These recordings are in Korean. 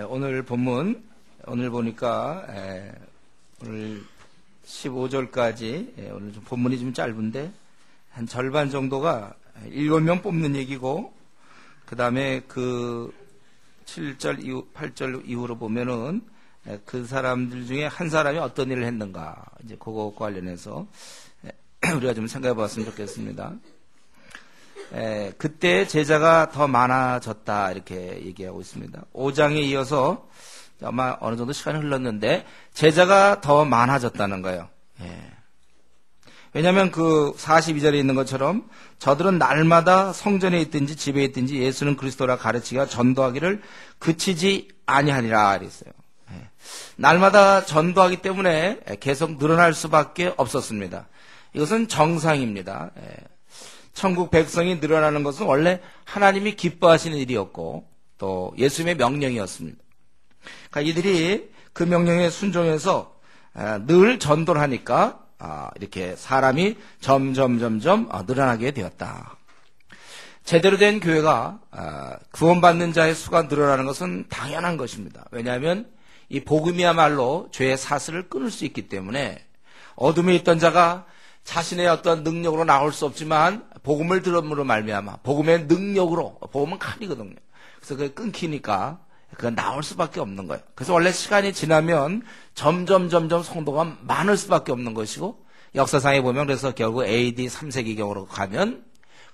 오늘 본문, 오늘 보니까 오늘 15절까지 오늘 좀 본문이 좀 짧은데 한 절반 정도가 7명 뽑는 얘기고, 그 다음에 그 7절 이후, 8절 이후로 보면은 그 사람들 중에 한 사람이 어떤 일을 했는가, 이제 그거 관련해서 우리가 좀 생각해 봤으면 좋겠습니다. 그때 제자가 더 많아졌다, 이렇게 얘기하고 있습니다. 5장에 이어서 아마 어느 정도 시간이 흘렀는데 제자가 더 많아졌다는 거예요. 왜냐하면 그 42절에 있는 것처럼 저들은 날마다 성전에 있든지 집에 있든지 예수는 그리스도라 가르치기와 전도하기를 그치지 아니하니라 그랬어요. 날마다 전도하기 때문에 계속 늘어날 수밖에 없었습니다. 이것은 정상입니다. 천국 백성이 늘어나는 것은 원래 하나님이 기뻐하시는 일이었고 또 예수님의 명령이었습니다. 그러니까 이들이 그 명령에 순종해서 늘 전도를 하니까 이렇게 사람이 점점 늘어나게 되었다. 제대로 된 교회가 구원받는 자의 수가 늘어나는 것은 당연한 것입니다. 왜냐하면 이 복음이야말로 죄의 사슬을 끊을 수 있기 때문에 어둠에 있던 자가 자신의 어떤 능력으로 나올 수 없지만 복음을 들음으로 말미암아 복음의 능력으로, 복음은 칼이거든요. 그래서 그게 끊기니까 그건 나올 수밖에 없는 거예요. 그래서 원래 시간이 지나면 점점 성도가 많을 수밖에 없는 것이고, 역사상에 보면 그래서 결국 AD 3세기경으로 가면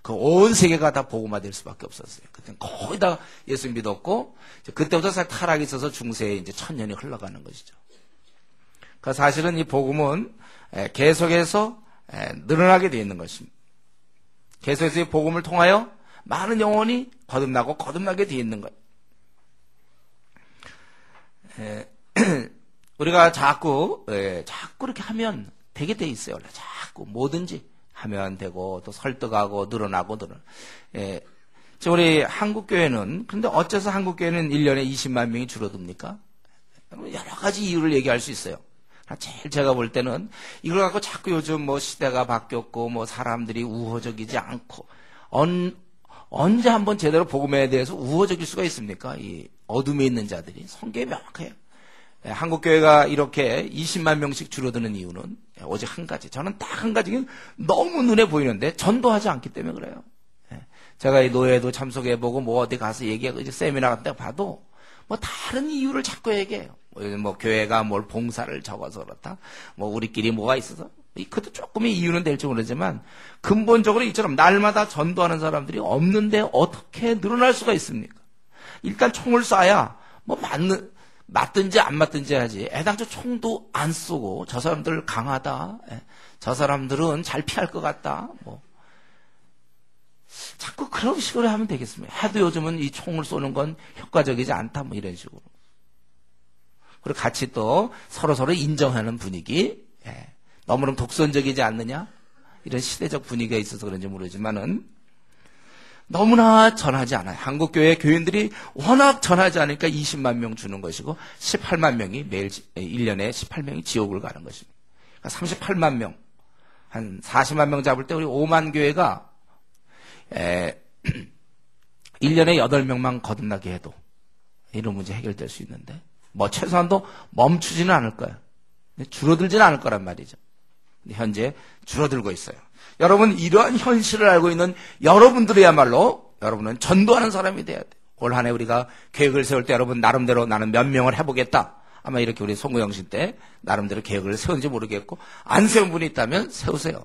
그 온 세계가 다 복음화될 수밖에 없었어요. 그때는 거의 다 예수 믿었고, 그때부터 살 타락이 있어서 중세에 이제 1000년이 흘러가는 것이죠. 그러니까 사실은 이 복음은 계속해서 늘어나게 되어 있는 것입니다. 계속해서 이 복음을 통하여 많은 영혼이 거듭나게 되어 있는 거예요. 우리가 자꾸 이렇게 하면 되게 돼 있어요. 원래 자꾸 뭐든지 하면 되고 또 설득하고 늘어나고. 지금 우리 한국교회는, 그런데 어째서 한국교회는 1년에 20만 명이 줄어듭니까? 여러 가지 이유를 얘기할 수 있어요. 제일 제가 볼 때는 이걸 갖고 자꾸 요즘 뭐 시대가 바뀌었고 뭐 사람들이 우호적이지 않고, 언제 한번 제대로 복음에 대해서 우호적일 수가 있습니까? 이 어둠에 있는 자들이. 성경이 명확해요. 한국교회가 이렇게 20만 명씩 줄어드는 이유는 오직 한 가지. 저는 딱 한 가지, 너무 눈에 보이는데 전도하지 않기 때문에 그래요. 제가 이 노예도 참석해보고 뭐 어디 가서 얘기하고 세미나 같은 데 봐도 뭐 다른 이유를 자꾸 얘기해요. 뭐 교회가 뭘 봉사를 적어서 그렇다, 뭐 우리끼리 뭐가 있어서. 그것도 조금의 이유는 될지 모르지만 근본적으로 이처럼 날마다 전도하는 사람들이 없는데 어떻게 늘어날 수가 있습니까? 일단 총을 쏴야 뭐 맞든지 안 맞든지 하지. 애당초 총도 안 쏘고 저 사람들 강하다, 저 사람들은 잘 피할 것 같다, 뭐 자꾸 그런 식으로 하면 되겠습니다. 해도 요즘은 이 총을 쏘는 건 효과적이지 않다, 뭐 이런 식으로. 그리고 같이 또 서로 인정하는 분위기, 너무나 독선적이지 않느냐, 이런 시대적 분위기가 있어서 그런지 모르지만은 너무나 전하지 않아요. 한국교회 교인들이 워낙 전하지 않으니까 20만 명 주는 것이고 18만 명이 매일 1년에 18명이 지옥을 가는 것입니다. 그러니까 38만 명, 한 40만 명 잡을 때 우리 5만 교회가 1년에 8명만 거듭나게 해도 이런 문제 해결될 수 있는데, 뭐 최소한도 멈추지는 않을 거예요. 줄어들지는 않을 거란 말이죠. 근데 현재 줄어들고 있어요. 여러분, 이러한 현실을 알고 있는 여러분들이야말로 여러분은 전도하는 사람이 돼야 돼요. 올 한 해 우리가 계획을 세울 때 여러분 나름대로 나는 몇 명을 해보겠다, 아마 이렇게 우리 송구영신 때 나름대로 계획을 세운지 모르겠고, 안 세운 분이 있다면 세우세요.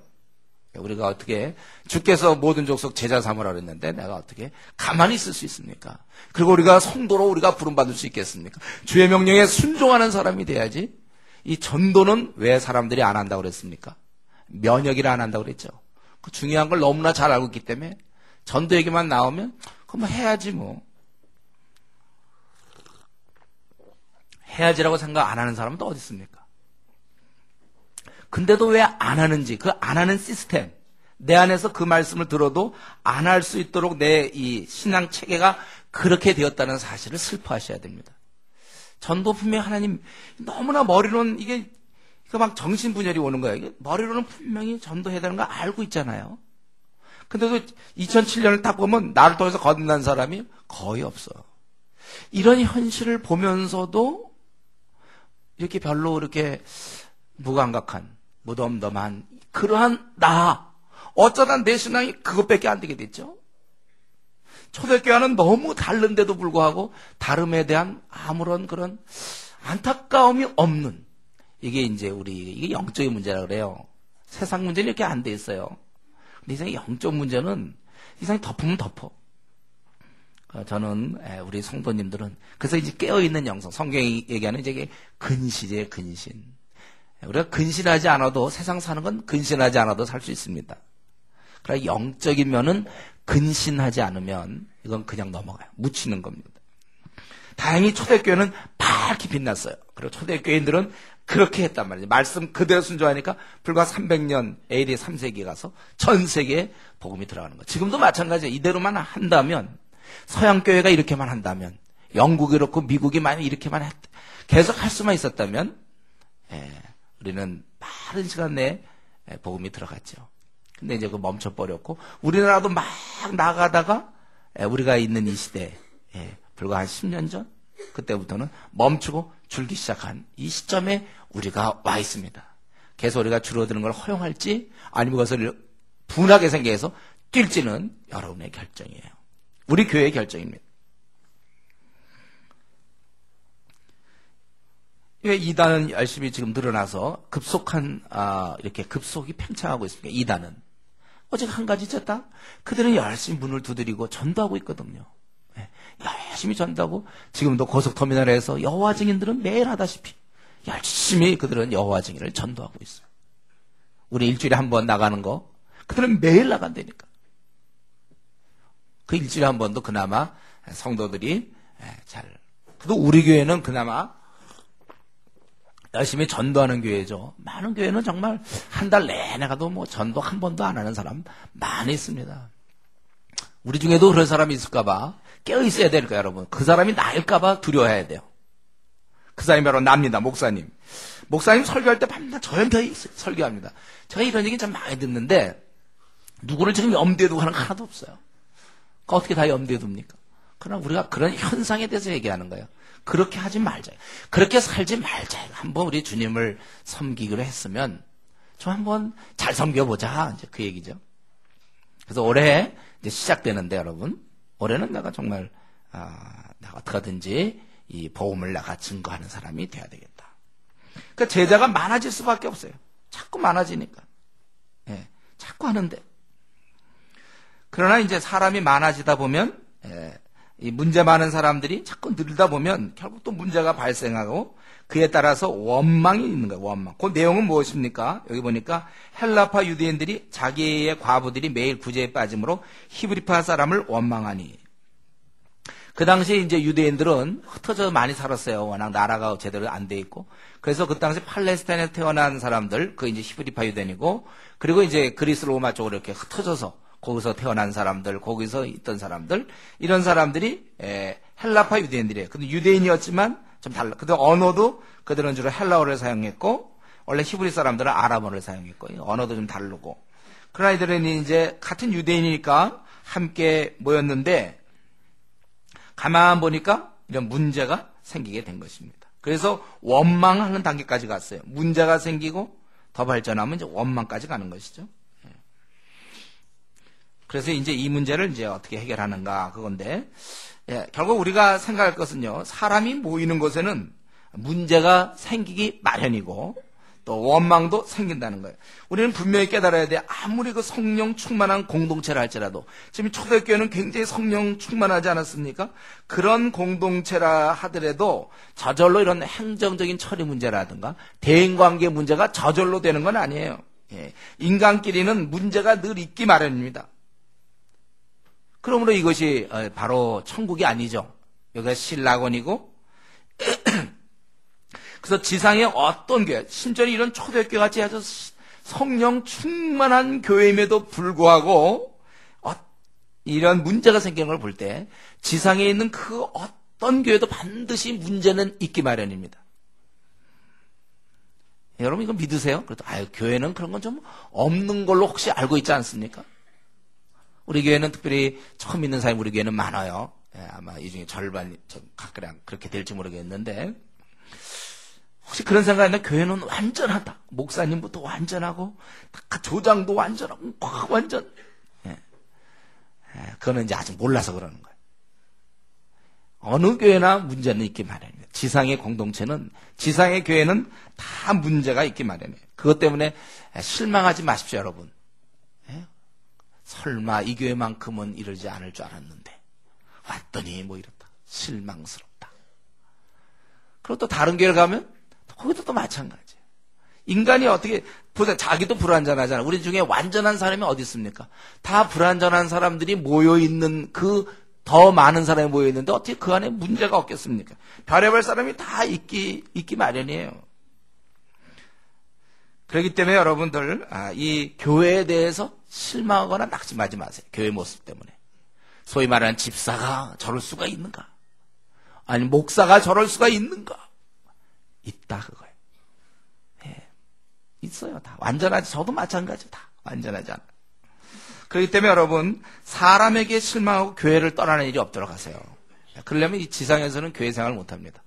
우리가 어떻게 주께서 모든 족속 제자 삼으라 그랬는데 내가 어떻게 가만히 있을 수 있습니까? 그리고 우리가 성도로 우리가 부름받을 수 있겠습니까? 주의 명령에 순종하는 사람이 돼야지. 이 전도는 왜 사람들이 안 한다고 그랬습니까? 면역이라 안 한다고 그랬죠. 그 중요한 걸 너무나 잘 알고 있기 때문에 전도 얘기만 나오면 그럼 해야지 뭐. 해야지라고 생각 안 하는 사람은 또 어디 있습니까? 근데도 왜 안 하는지, 그 안 하는 시스템, 내 안에서 그 말씀을 들어도 안 할 수 있도록 내 이 신앙 체계가 그렇게 되었다는 사실을 슬퍼하셔야 됩니다. 전도 분명히 하나님, 너무나 머리로는 이게 막 정신분열이 오는 거예요. 이게 머리로는 분명히 전도해야 되는 거 알고 있잖아요. 근데도 2007년을 딱 보면 나를 통해서 거듭난 사람이 거의 없어. 이런 현실을 보면서도 이렇게 별로 이렇게 무감각한, 무덤덤한 그러한 어쩌다 내 신앙이 그것밖에 안 되게 됐죠. 초대교회와는 너무 다른데도 불구하고 다름에 대한 아무런 그런 안타까움이 없는, 이게 이제 이게 영적인 문제라 그래요. 세상 문제는 이렇게 안 돼 있어요. 근데 이상히 영적 문제는 이상히 덮으면 덮어. 저는 우리 성도님들은 그래서 이제 깨어있는 영성, 성경이 얘기하는 이제 근신이에요. 근신. 우리가 근신하지 않아도, 세상 사는 건 근신하지 않아도 살 수 있습니다. 그러나 영적인 면은 근신하지 않으면 이건 그냥 넘어가요. 묻히는 겁니다. 다행히 초대교회는 밝게 빛났어요. 그리고 초대교인들은 그렇게 했단 말이죠. 말씀 그대로 순종하니까 불과 300년 AD 3세기에 가서 전 세계에 복음이 들어가는 거예요. 지금도 마찬가지예요. 이대로만 한다면, 서양교회가 이렇게만 한다면, 영국이 그렇고 미국이 만약 이렇게만 계속 할 수만 있었다면, 우리는 빠른 시간 내에 복음이 들어갔죠. 근데 이제 멈춰버렸고, 우리나라도 막 나가다가 우리가 있는 이 시대에 불과 한 10년 전 그때부터는 멈추고 줄기 시작한 이 시점에 우리가 와 있습니다. 계속 우리가 줄어드는 걸 허용할지 아니면 그것을 분하게 생각해서 뛸지는 여러분의 결정이에요. 우리 교회의 결정입니다. 왜 이단은 열심히 지금 늘어나서 이렇게 급속이 팽창하고 있습니까? 이단은. 어제 한 가지 있었다? 그들은 열심히 문을 두드리고 전도하고 있거든요. 열심히 전도하고, 지금도 고속터미널에서 여호와 증인들은 매일 하다시피 열심히 그들은 여호와 증인을 전도하고 있어요. 우리 일주일에 한 번 나가는 거, 그들은 매일 나간다니까. 그 일주일에 한 번도 그나마 성도들이 그래도 우리 교회는 그나마 열심히 전도하는 교회죠. 많은 교회는 정말 한 달 내내 가도 전도 한 번도 안 하는 사람 많이 있습니다. 우리 중에도 그런 사람이 있을까봐 깨어 있어야 될까, 여러분. 그 사람이 나일까봐 두려워해야 돼요. 그 사람이 바로 납니다, 목사님. 목사님 설교할 때 밤낮 저염혀이 설교합니다. 제가 이런 얘기 참 많이 듣는데, 누구를 지금 염두에 두고 하는 거 하나도 없어요. 그러니까 어떻게 다 염두에 둡니까? 그러나 우리가 그런 현상에 대해서 얘기하는 거예요. 그렇게 하지 말자. 그렇게 살지 말자. 한번 우리 주님을 섬기기로 했으면 좀 한번 잘 섬겨보자. 이제 그 얘기죠. 그래서 올해 이제 시작되는데, 여러분, 올해는 내가 정말 내가 어떻게든지 이 복음을 내가 증거하는 사람이 돼야 되겠다. 그러니까 제자가 많아질 수밖에 없어요. 자꾸 많아지니까. 자꾸 하는데. 그러나 이제 사람이 많아지다 보면 이 문제 많은 사람들이 자꾸 늘다 보면 결국 또 문제가 발생하고, 그에 따라서 원망이 있는 거예요. 원망. 그 내용은 무엇입니까? 여기 보니까 헬라파 유대인들이 자기의 과부들이 매일 구제에 빠짐으로 히브리파 사람을 원망하니. 그 당시에 이제 유대인들은 흩어져 많이 살았어요. 워낙 나라가 제대로 안 돼 있고. 그래서 그 당시 팔레스타인에서 태어난 사람들, 그 이제 히브리파 유대인이고, 그리고 이제 그리스 로마 쪽으로 이렇게 흩어져서 거기서 태어난 사람들, 거기서 있던 사람들, 이런 사람들이 헬라파 유대인들이에요. 근데 유대인이었지만 좀 달라. 근데 언어도 그들은 주로 헬라어를 사용했고, 원래 히브리 사람들은 아람어를 사용했고, 언어도 좀 다르고. 그러나 이들은 이제 같은 유대인이니까 함께 모였는데, 가만 보니까 이런 문제가 생기게 된 것입니다. 그래서 원망하는 단계까지 갔어요. 문제가 생기고 더 발전하면 이제 원망까지 가는 것이죠. 그래서 이제 이 문제를 이제 어떻게 해결하는가, 그건데, 결국 우리가 생각할 것은요, 사람이 모이는 곳에는 문제가 생기기 마련이고, 또 원망도 생긴다는 거예요. 우리는 분명히 깨달아야 돼. 아무리 그 성령 충만한 공동체를 할지라도, 지금 초대교회는 굉장히 성령 충만하지 않았습니까? 그런 공동체라 하더라도 저절로 이런 행정적인 처리 문제라든가 대인관계 문제가 저절로 되는 건 아니에요. 인간끼리는 문제가 늘 있기 마련입니다. 그러므로 이것이 바로 천국이 아니죠. 여기가 신락원이고, 그래서 지상의 어떤 교회, 심지어 이런 초대교회 같이 아주 성령 충만한 교회임에도 불구하고 이런 문제가 생기는 걸 볼 때 지상에 있는 그 어떤 교회도 반드시 문제는 있기 마련입니다. 여러분 이거 믿으세요? 그래도 교회는 그런 건 좀 없는 걸로 혹시 알고 있지 않습니까? 우리 교회는 특별히 처음 믿는 사람이 우리 교회는 많아요. 아마 이 중에 절반이 좀 가까이 그렇게 될지 모르겠는데, 혹시 그런 생각이나 교회는 완전하다. 목사님부터 완전하고, 조장도 완전하고, 완전. 그거는 이제 아직 몰라서 그러는 거예요. 어느 교회나 문제는 있기 마련입니다. 지상의 공동체는, 지상의 교회는 다 문제가 있기 마련이에요. 그것 때문에 실망하지 마십시오, 여러분. 설마 이 교회만큼은 이러지 않을 줄 알았는데 왔더니 뭐 이렇다. 실망스럽다. 그리고 또 다른 교회를 가면 거기도 또 마찬가지예요. 인간이 어떻게 보세요. 자기도 불완전하잖아요. 우리 중에 완전한 사람이 어디 있습니까? 다 불완전한 사람들이 모여있는 더 많은 사람이 모여있는데 어떻게 그 안에 문제가 없겠습니까? 별의별 사람이 다 있기 마련이에요. 그렇기 때문에 여러분들 이 교회에 대해서 실망하거나 낙심하지 마세요. 교회 모습 때문에. 소위 말하는 집사가 저럴 수가 있는가? 아니 목사가 저럴 수가 있는가? 있다 그거예요. 있어요. 다 완전하지. 저도 마찬가지. 다 완전하지 않아요. 그렇기 때문에 여러분 사람에게 실망하고 교회를 떠나는 일이 없도록 하세요. 그러려면 이 지상에서는 교회 생활을 못합니다.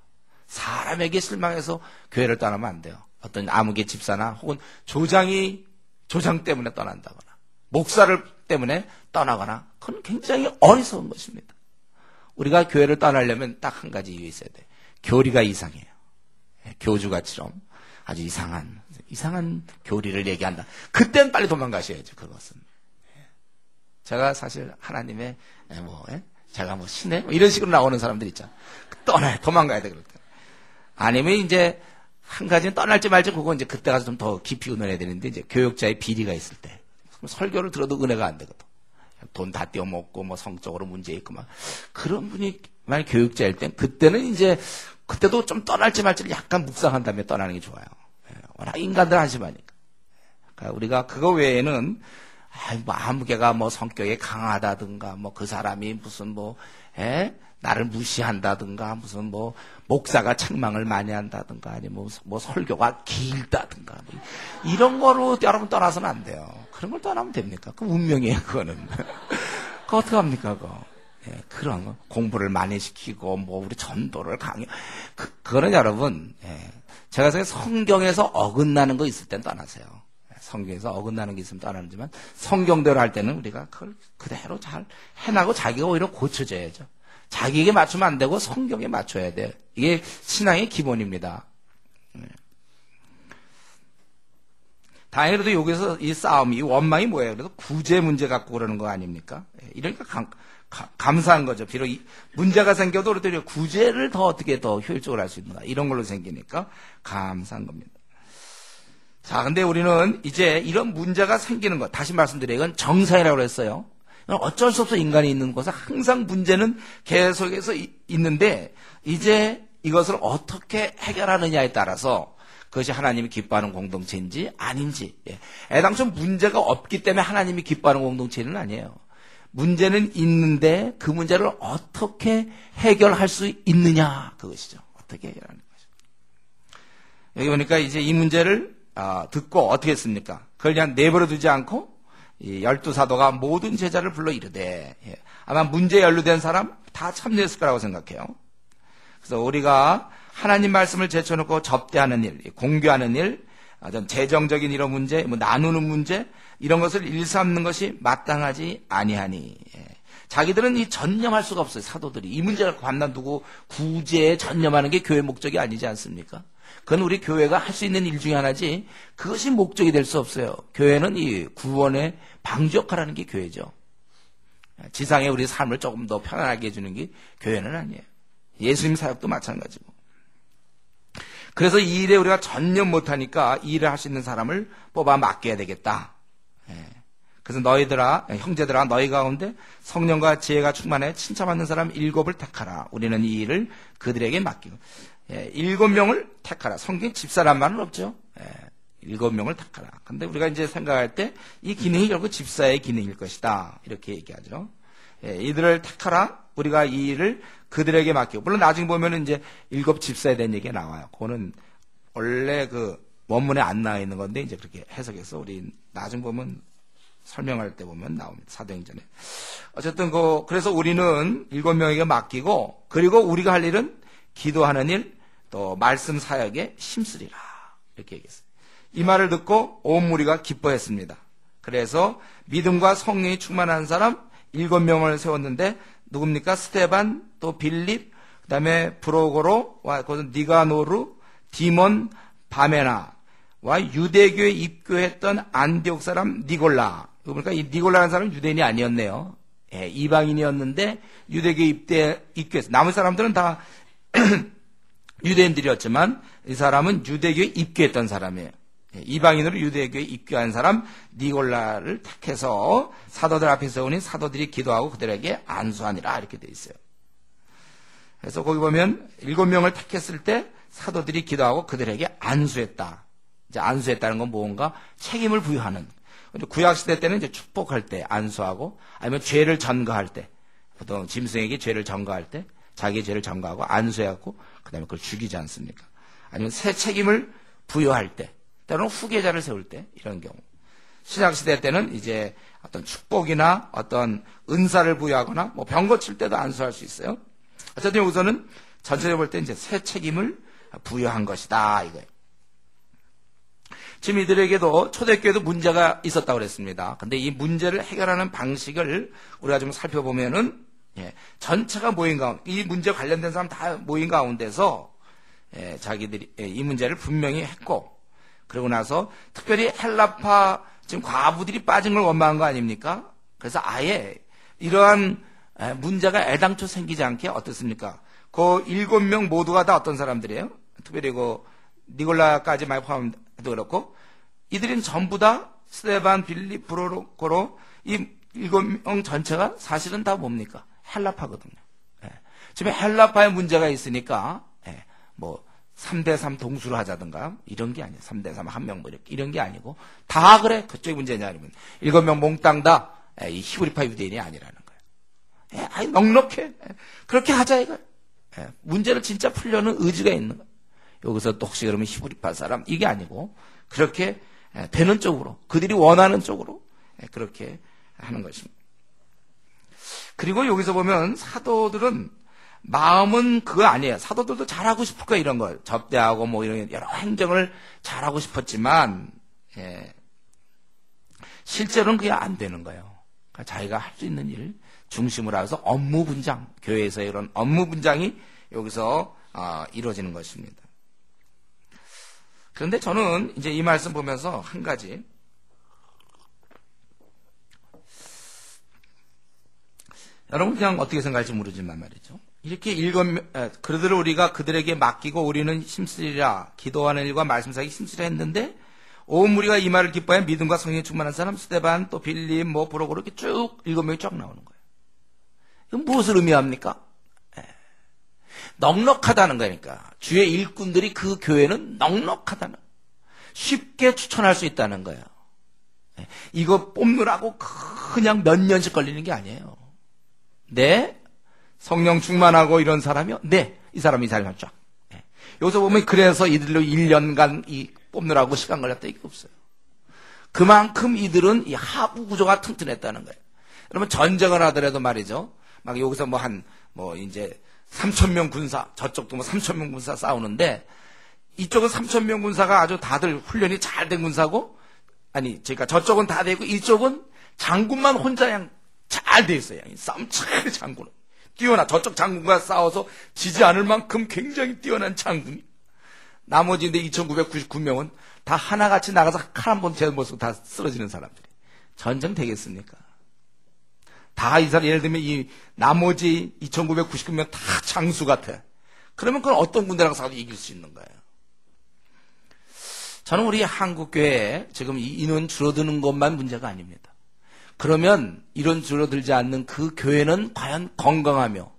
사람에게 실망해서 교회를 떠나면 안 돼요. 어떤 아무개 집사나 혹은 조장 때문에 떠난다거나 목사를 때문에 떠나거나 그건 굉장히 어리석은 것입니다. 우리가 교회를 떠나려면 딱 한 가지 이유 있어야 돼요. 교리가 이상해요. 교주가처럼 아주 이상한 교리를 얘기한다. 그땐 빨리 도망가셔야죠. 그것은. 제가 사실 하나님의 제가 신의 이런 식으로 나오는 사람들 있잖아요. 도망가야 돼. 그럴 때. 아니면 이제 한 가지는 떠날지 말지 그거 이제 그때 가서 좀 더 깊이 의논해야 되는데 이제 교역자의 비리가 있을 때 설교를 들어도 은혜가 안 되거든. 돈 다 떼어먹고 뭐 성적으로 문제 있고 막 그런 분이 만약 교역자일 땐 그때는 이제 그때도 좀 떠날지 말지를 약간 묵상한 다음에 떠나는 게 좋아요. 워낙 인간들 한심하니까. 그러니까 우리가 그거 외에는 뭐 아무개가 뭐 성격이 강하다든가 뭐 그 사람이 무슨 나를 무시한다든가 무슨 뭐 목사가 책망을 많이 한다든가 아니면 뭐 설교가 길다든가 뭐 이런 거로 여러분 떠나서는 안 돼요. 그런 걸 떠나면 됩니까? 그 운명이에요, 그거는. 그거 어떻게 합니까, 그거? 그런 거. 공부를 많이 시키고 뭐 우리 전도를 그거는 여러분 제가 생각해 성경에서 어긋나는 거 있을 땐 떠나세요. 성경에서 어긋나는 게 있으면 떠나지만 성경대로 할 때는 우리가 그걸 그대로 잘 해나고 자기가 오히려 고쳐져야죠. 자기에게 맞추면 안 되고 성경에 맞춰야 돼요. 이게 신앙의 기본입니다. 다행히도 여기서 이 싸움, 이 원망이 뭐예요? 그래서 구제 문제 갖고 그러는 거 아닙니까? 이러니까 감사한 거죠. 비록 문제가 생겨도 그래도 구제를 더 어떻게 더 효율적으로 할 수 있는가 이런 걸로 생기니까 감사한 겁니다. 자, 근데 우리는 이제 이런 문제가 생기는 것, 다시 말씀드려요. 이건 정상이라고 했어요. 어쩔 수 없어 인간이 있는 것은 항상 문제는 계속해서 있는데 이제 이것을 어떻게 해결하느냐에 따라서 그것이 하나님이 기뻐하는 공동체인지 아닌지. 애당초 문제가 없기 때문에 하나님이 기뻐하는 공동체는 아니에요. 문제는 있는데 그 문제를 어떻게 해결할 수 있느냐 그것이죠. 어떻게 해결하는 것이죠. 여기 보니까 이제 이 문제를 듣고 어떻게 했습니까? 그걸 그냥 내버려 두지 않고 이 12사도가 모든 제자를 불러 이르되 아마 문제에 연루된 사람 다 참여했을 거라고 생각해요. 그래서 우리가 하나님 말씀을 제쳐놓고 접대하는 일, 공교하는 일, 좀 재정적인 이런 문제, 뭐 나누는 문제 이런 것을 일삼는 것이 마땅하지 아니하니 자기들은 이 전념할 수가 없어요. 사도들이 이 문제를 관놔두고 구제에 전념하는 게 교회 목적이 아니지 않습니까? 그건 우리 교회가 할 수 있는 일 중에 하나지 그것이 목적이 될 수 없어요. 교회는 이 구원의 방주 역할을 하는 게 교회죠. 지상에 우리 삶을 조금 더 편안하게 해주는 게 교회는 아니에요. 예수님 사역도 마찬가지고. 그래서 이 일에 우리가 전념 못하니까 이 일을 할 수 있는 사람을 뽑아 맡겨야 되겠다. 그래서 너희들아, 형제들아, 너희 가운데 성령과 지혜가 충만해 칭찬받는 사람 7을 택하라. 우리는 이 일을 그들에게 맡기고. 7명을 택하라. 성경에 집사란 말은 없죠. 7명을 택하라. 근데 우리가 이제 생각할 때 이 기능이 결국 집사의 기능일 것이다. 이렇게 얘기하죠. 이들을 택하라. 우리가 이 일을 그들에게 맡기고. 물론 나중에 보면은 이제 7 집사에 대한 얘기가 나와요. 그거는 원래 그 원문에 안 나와 있는 건데 이제 그렇게 해석해서 우리 나중에 보면 설명할 때 보면 나옵니다. 사도행전에. 어쨌든 그래서 우리는 7명에게 맡기고, 그리고 우리가 할 일은 기도하는 일, 또 말씀 사역에 힘쓰리라. 이렇게 얘기했어요. 이 말을 듣고 온 무리가 기뻐했습니다. 그래서 믿음과 성령이 충만한 사람 7명을 세웠는데, 누굽니까? 스데반, 또 빌립, 그 다음에 브로고로와 니가노르, 디몬, 바메나와 유대교에 입교했던 안디옥 사람 니골라. 그러니까 이 니골라라는 사람은 유대인이 아니었네요. 예, 이방인이었는데 유대교에 입교했어요. 남은 사람들은 다 유대인들이었지만 이 사람은 유대교에 입교했던 사람이에요. 예, 이방인으로 유대교에 입교한 사람 니골라를 택해서 사도들 앞에 세우니 사도들이 기도하고 그들에게 안수하니라 이렇게 되어 있어요. 그래서 거기 보면 7명을 택했을 때 사도들이 기도하고 그들에게 안수했다. 이제 안수했다는 건 뭔가 책임을 부여하는. 구약시대 때는 이제 축복할 때 안수하고, 아니면 죄를 전가할 때, 보통 짐승에게 죄를 전가할 때, 자기의 죄를 전가하고 안수해갖고, 그 다음에 그걸 죽이지 않습니까? 아니면 새 책임을 부여할 때, 때로는 후계자를 세울 때, 이런 경우. 신약시대 때는 이제 어떤 축복이나 어떤 은사를 부여하거나, 뭐 병 고칠 때도 안수할 수 있어요. 어쨌든 여기서는 전체적으로 볼 때 이제 새 책임을 부여한 것이다, 이거예요. 지금 이들에게도 초대교회도 문제가 있었다고 그랬습니다. 근데 이 문제를 해결하는 방식을 우리가 좀 살펴보면은, 전체가 모인 가운데, 이 문제 관련된 사람 다 모인 가운데서, 자기들이 이 문제를 분명히 했고, 그러고 나서 특별히 헬라파 지금 과부들이 빠진 걸 원망한 거 아닙니까? 그래서 아예 이러한 문제가 애당초 생기지 않게 어떻습니까? 그 7명 모두가 다 어떤 사람들이에요? 특별히 니골라까지 많이 포함해도 그렇고, 이들은 전부 다 스데반, 빌립, 브로고로 이 7명 전체가 사실은 다 뭡니까? 헬라파거든요. 지금 헬라파에 문제가 있으니까, 3대3 동수를 하자든가, 이런 게 아니에요. 3대3 한 명 이런 게 아니고, 다 그래. 그쪽이 문제냐, 아니면 7명 몽땅 다 이 히브리파 유대인이 아니라는 거예요. 아이, 넉넉해. 그렇게 하자, 이거. 문제를 진짜 풀려는 의지가 있는 거예요. 여기서 또 혹시 그러면 히브리파 사람, 이게 아니고, 그렇게 되는 쪽으로, 그들이 원하는 쪽으로, 그렇게 하는 것입니다. 그리고 여기서 보면 사도들은 마음은 그거 아니에요. 사도들도 잘하고 싶을 거예요, 이런 걸. 접대하고 뭐 이런 여러 행정을 잘하고 싶었지만, 실제로는 그게 안 되는 거예요. 그러니까 자기가 할 수 있는 일 중심으로 해서 업무 분장, 교회에서 이런 업무 분장이 여기서 이루어지는 것입니다. 그런데 저는 이제 이 말씀 보면서 한 가지, 여러분 그냥 어떻게 생각할지 모르지만 말이죠. 이렇게 그들을 우리가 그들에게 맡기고 우리는 힘쓰리라, 기도하는 일과 말씀 사역에 힘쓰리라 했는데, 온 무리가 이 말을 기뻐해 믿음과 성령에 충만한 사람 스데반, 또 빌립, 브로고로 이렇게 쭉 7명이 쫙 나오는 거예요. 이건 무엇을 의미합니까? 넉넉하다는 거니까. 주의 일꾼들이 그 교회는 넉넉하다는, 쉽게 추천할 수 있다는 거예요. 이거 뽑느라고 그냥 몇 년씩 걸리는 게 아니에요. 네? 성령 충만하고 이런 사람이요? 네. 이 사람이 쫙. 여기서 보면 그래서 이들로 1년간 뽑느라고 시간 걸렸다, 이게 없어요. 그만큼 이들은 이 하부 구조가 튼튼했다는 거예요. 여러분 전쟁을 하더라도 말이죠. 막 여기서 이제 3,000명 군사, 저쪽도 3,000명 군사 싸우는데, 이쪽은 3,000명 군사가 아주 다들 훈련이 잘 된 군사고, 그러니까 저쪽은 다 되고, 이쪽은 장군만 혼자 그냥 잘 돼 있어요. 싸움 잘 장군은. 저쪽 장군과 싸워서 지지 않을 만큼 굉장히 뛰어난 장군이. 나머지 2,999명은 다 하나같이 나가서 칼 한 번 제못 쓰고 다 쓰러지는 사람들이. 전쟁 되겠습니까? 다 이 사람, 예를 들면 이 나머지 2,999명 다 장수 같아. 그러면 그건 어떤 군대랑 싸워도 이길 수 있는 거예요. 저는 우리 한국교회에 지금 이 인원 줄어드는 것만 문제가 아닙니다. 그러면 인원 줄어들지 않는 그 교회는 과연 건강하며,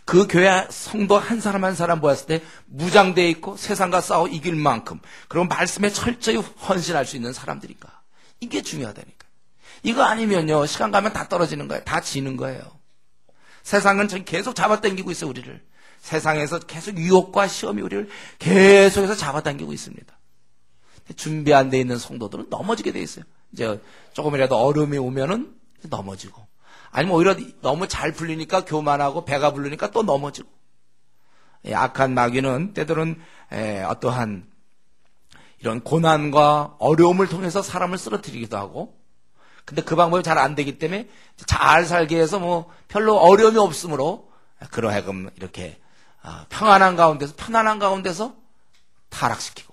그 교회 성도 한 사람 한 사람 보았을 때 무장되어 있고 세상과 싸워 이길 만큼, 그리고 말씀에 철저히 헌신할 수 있는 사람들인가. 이게 중요하다니까. 이거 아니면요, 시간 가면 다 떨어지는 거예요. 다 지는 거예요. 세상은 계속 잡아당기고 있어요, 우리를. 세상에서 계속 유혹과 시험이 우리를 계속해서 잡아당기고 있습니다. 준비 안 돼 있는 성도들은 넘어지게 돼 있어요. 이제 조금이라도 어려움이 오면은 넘어지고, 아니면 오히려 너무 잘 풀리니까 교만하고 배가 부르니까 또 넘어지고. 악한 마귀는 때로는 어떠한 이런 고난과 어려움을 통해서 사람을 쓰러뜨리기도 하고, 근데 그 방법이 잘 안 되기 때문에 잘 살게 해서 뭐 별로 어려움이 없으므로 그러하여금 이렇게 평안한 가운데서 타락시키고.